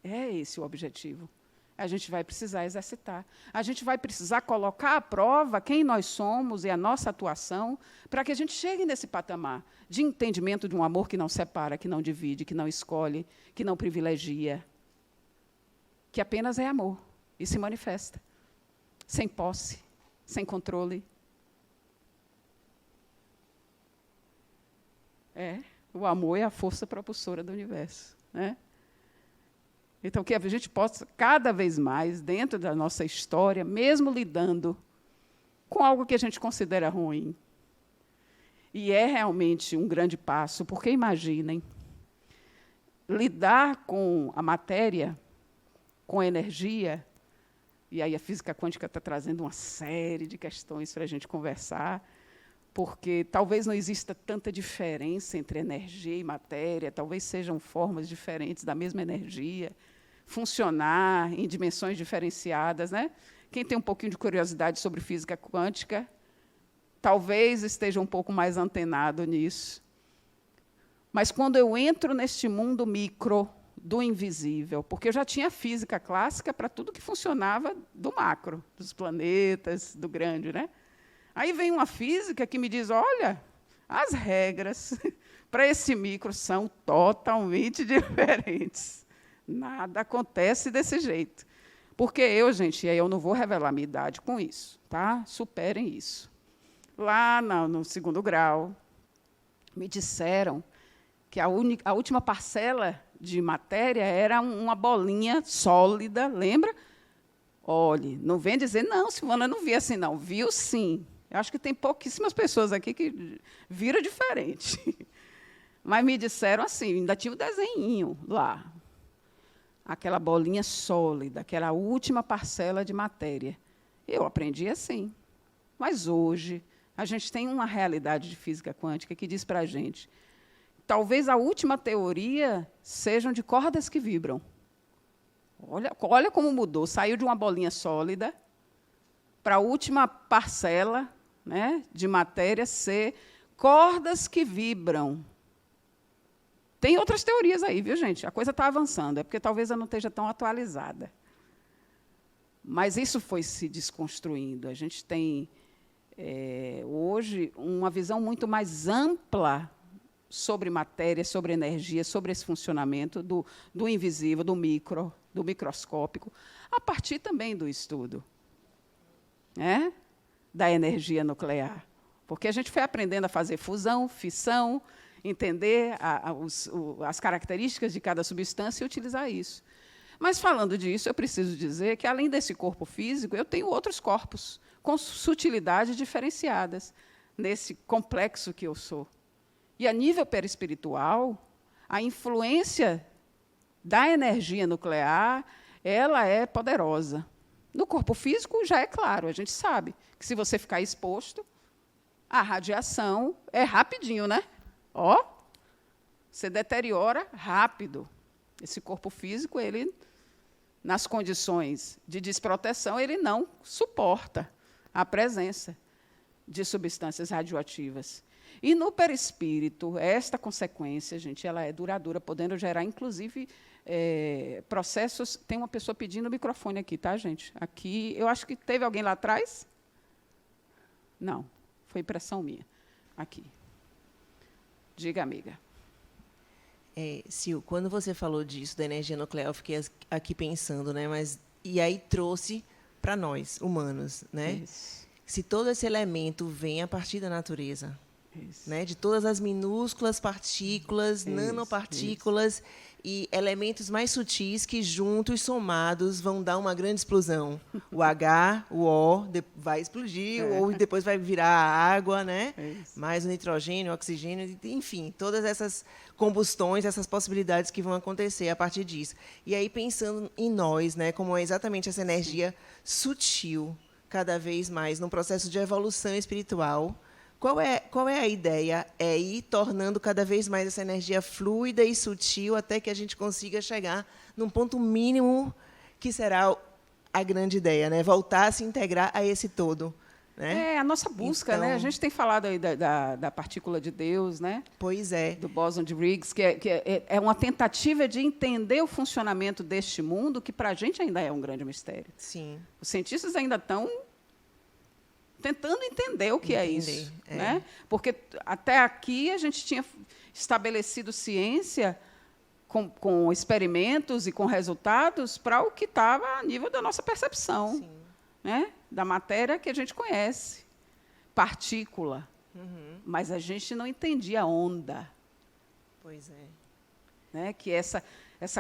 É esse o objetivo. A gente vai precisar exercitar. A gente vai precisar colocar à prova quem nós somos e a nossa atuação para que a gente chegue nesse patamar de entendimento de um amor que não separa, que não divide, que não escolhe, que não privilegia, que apenas é amor e se manifesta, sem posse, sem controle. O amor é a força propulsora do universo, né? Então, que a gente possa, cada vez mais, dentro da nossa história, mesmo lidando com algo que a gente considera ruim, e é realmente um grande passo, porque, imaginem, lidar com a matéria, com a energia, e aí a física quântica está trazendo uma série de questões para a gente conversar, porque talvez não exista tanta diferença entre energia e matéria, talvez sejam formas diferentes da mesma energia, funcionar em dimensões diferenciadas, né? Quem tem um pouquinho de curiosidade sobre física quântica, talvez esteja um pouco mais antenado nisso. Mas quando eu entro neste mundo micro, do invisível, porque eu já tinha física clássica para tudo que funcionava do macro, dos planetas, do grande, né? Aí vem uma física que me diz, olha, as regras para esse micro são totalmente diferentes. Nada acontece desse jeito. Porque eu, gente, e aí eu não vou revelar minha idade com isso, tá? Superem isso. Lá no segundo grau, me disseram que a última parcela de matéria era uma bolinha sólida, lembra? Olhe, não vem dizer, não, Silvana, não vi assim, não. Viu, sim. Eu acho que tem pouquíssimas pessoas aqui que viram diferente. Mas me disseram assim, ainda tinha o desenhinho lá. Aquela bolinha sólida, que era a última parcela de matéria. Eu aprendi assim. Mas hoje, a gente tem uma realidade de física quântica que diz para a gente, talvez a última teoria sejam de cordas que vibram. Olha como mudou. Saiu de uma bolinha sólida para a última parcela, né, de matéria ser cordas que vibram. Tem outras teorias aí, viu, gente? A coisa está avançando, é porque talvez eu não esteja tão atualizada. Mas isso foi se desconstruindo. A gente tem, hoje, uma visão muito mais ampla sobre matéria, sobre energia, sobre esse funcionamento do invisível, do micro, do microscópico, a partir também do estudo, né, da energia nuclear. Porque a gente foi aprendendo a fazer fusão, fissão, entender as características de cada substância e utilizar isso. Mas, falando disso, eu preciso dizer que, além desse corpo físico, eu tenho outros corpos com sutilidades diferenciadas nesse complexo que eu sou. E, a nível perispiritual, a influência da energia nuclear ela é poderosa. No corpo físico, já é claro, a gente sabe que, se você ficar exposto, a radiação é rapidinho, né? Ó, você deteriora rápido. Esse corpo físico, ele nas condições de desproteção, ele não suporta a presença de substâncias radioativas. E no perispírito, esta consequência, gente, ela é duradoura, podendo gerar, inclusive, processos. Tem uma pessoa pedindo o microfone aqui, tá, gente? Aqui, eu acho que teve alguém lá atrás? Não, foi impressão minha. Aqui. Diga, amiga. Sil, quando você falou disso, da energia nuclear, eu fiquei aqui pensando, né? E aí trouxe para nós, humanos, né? Isso. Se todo esse elemento vem a partir da natureza, Isso. né? De todas as minúsculas partículas, Isso, nanopartículas e elementos mais sutis que, juntos, somados, vão dar uma grande explosão. O H, o O, vai explodir, ou depois vai virar água, né? Mais o nitrogênio, o oxigênio, enfim, todas essas combustões, essas possibilidades que vão acontecer a partir disso. E aí, pensando em nós, né, como é exatamente essa energia sutil, cada vez mais, num processo de evolução espiritual. Qual é a ideia? É ir tornando cada vez mais essa energia fluida e sutil até que a gente consiga chegar num ponto mínimo que será a grande ideia, né? Voltar a se integrar a esse todo. Né? É a nossa busca, Então, né? A gente tem falado aí da partícula de Deus, né? Pois é. Do bóson de Higgs, que é uma tentativa de entender o funcionamento deste mundo, que para a gente ainda é um grande mistério. Sim. Os cientistas ainda estão tentando entender o que é isso. Né? Porque até aqui a gente tinha estabelecido ciência com experimentos e com resultados para o que estava a nível da nossa percepção, né? Da matéria que a gente conhece, partícula. Mas a gente não entendia a onda. Pois é. Né? Que essa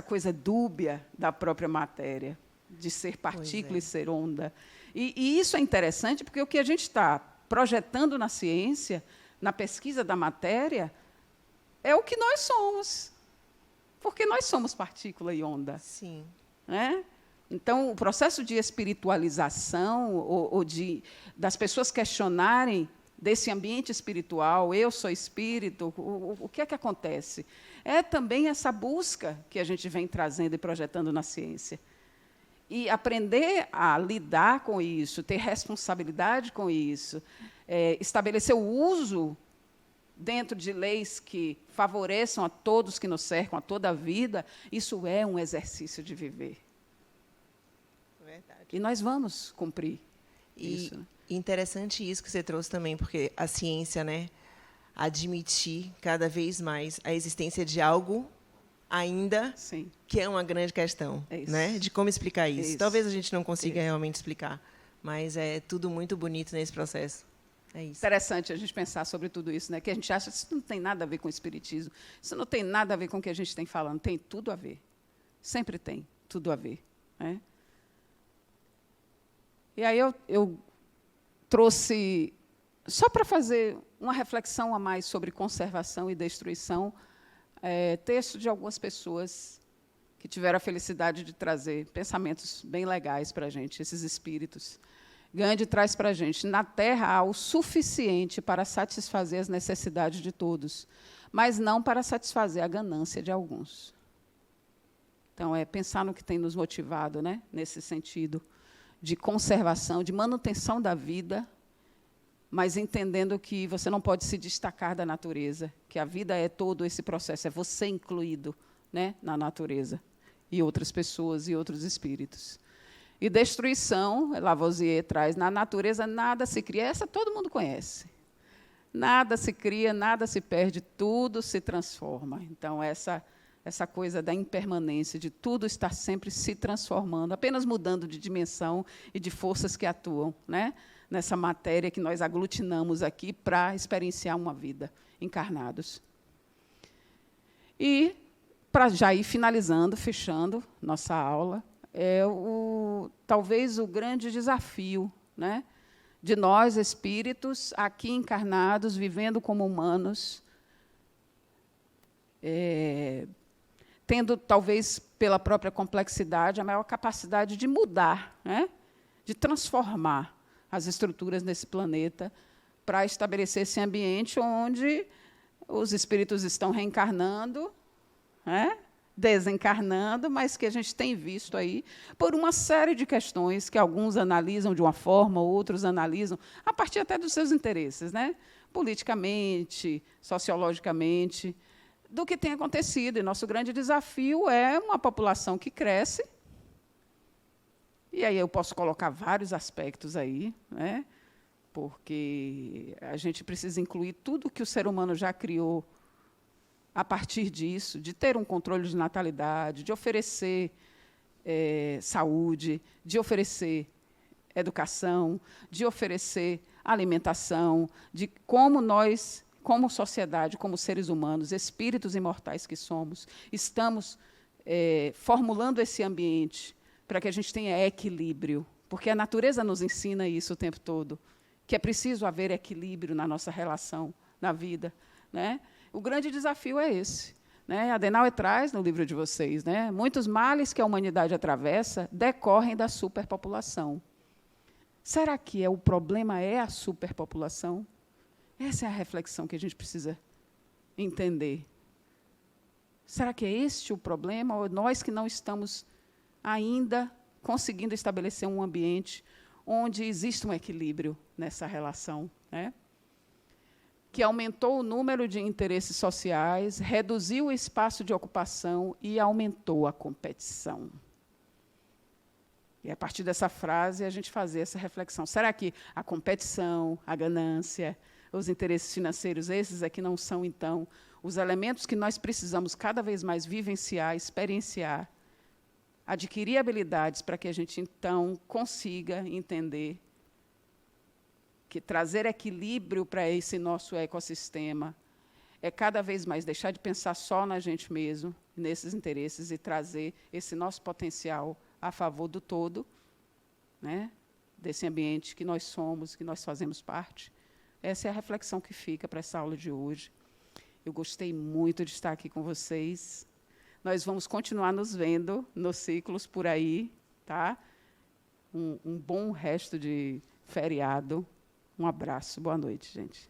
coisa dúbia da própria matéria, de ser partícula e ser onda. E isso é interessante porque o que a gente está projetando na ciência, na pesquisa da matéria, é o que nós somos. Porque nós somos partícula e onda. Sim. Né? Então, o processo de espiritualização, ou das pessoas questionarem desse ambiente espiritual, eu sou espírito, o que é que acontece? É também essa busca que a gente vem trazendo e projetando na ciência. E aprender a lidar com isso, ter responsabilidade com isso, estabelecer o uso dentro de leis que favoreçam a todos que nos cercam, a toda a vida, isso é um exercício de viver. Verdade. E nós vamos cumprir isso. E interessante isso que você trouxe também, porque a ciência, né, admitir cada vez mais a existência de algo ainda que é uma grande questão, né, de como explicar isso. Talvez a gente não consiga realmente explicar, mas é tudo muito bonito nesse processo. É isso. Interessante a gente pensar sobre tudo isso, né? Que a gente acha que isso não tem nada a ver com o espiritismo, isso não tem nada a ver com o que a gente tem falando, tem tudo a ver. Sempre tem tudo a ver. Né? E aí eu trouxe, só para fazer uma reflexão a mais sobre conservação e destruição, texto de algumas pessoas que tiveram a felicidade de trazer pensamentos bem legais para a gente, esses espíritos. Gandhi traz para a gente: na Terra há o suficiente para satisfazer as necessidades de todos, mas não para satisfazer a ganância de alguns. Então, pensar no que tem nos motivado, né, nesse sentido de conservação, de manutenção da vida, mas entendendo que você não pode se destacar da natureza, que a vida é todo esse processo, é você incluído, né, na natureza, e outras pessoas e outros espíritos. E destruição, Lavoisier traz, na natureza nada se cria, essa todo mundo conhece. Nada se cria, nada se perde, tudo se transforma. Então, essa coisa da impermanência, de tudo estar sempre se transformando, apenas mudando de dimensão e de forças que atuam, né, nessa matéria que nós aglutinamos aqui para experienciar uma vida, encarnados. E, para já ir finalizando, fechando nossa aula, talvez o grande desafio, né, de nós, espíritos, aqui encarnados, vivendo como humanos, tendo, talvez, pela própria complexidade, a maior capacidade de mudar, né, de transformar as estruturas nesse planeta para estabelecer esse ambiente onde os espíritos estão reencarnando, né, desencarnando, mas que a gente tem visto aí por uma série de questões que alguns analisam de uma forma, outros analisam a partir até dos seus interesses, né? Politicamente, sociologicamente, do que tem acontecido. E nosso grande desafio é uma população que cresce, e aí eu posso colocar vários aspectos aí, né? Porque a gente precisa incluir tudo que o ser humano já criou a partir disso, de ter um controle de natalidade, de oferecer saúde, de oferecer educação, de oferecer alimentação, de como nós, como sociedade, como seres humanos, espíritos imortais que somos, estamos formulando esse ambiente para que a gente tenha equilíbrio, porque a natureza nos ensina isso o tempo todo, que é preciso haver equilíbrio na nossa relação, na vida, né? O grande desafio é esse, né? Adenauer traz no livro de vocês, né? Muitos males que a humanidade atravessa decorrem da superpopulação. Será que o problema é a superpopulação? Essa é a reflexão que a gente precisa entender. Será que é este o problema, ou nós que não estamos ainda conseguindo estabelecer um ambiente onde existe um equilíbrio nessa relação, né? Que aumentou o número de interesses sociais, reduziu o espaço de ocupação e aumentou a competição. E, a partir dessa frase, a gente fazer essa reflexão. Será que a competição, a ganância, os interesses financeiros, esses aqui não são, então, os elementos que nós precisamos cada vez mais vivenciar, experienciar, adquirir habilidades para que a gente, então, consiga entender que trazer equilíbrio para esse nosso ecossistema é cada vez mais deixar de pensar só na gente mesmo, nesses interesses, e trazer esse nosso potencial a favor do todo, né, desse ambiente que nós somos, que nós fazemos parte. Essa é a reflexão que fica para essa aula de hoje. Eu gostei muito de estar aqui com vocês. Nós vamos continuar nos vendo nos ciclos por aí, tá? Um bom resto de feriado. Um abraço. Boa noite, gente.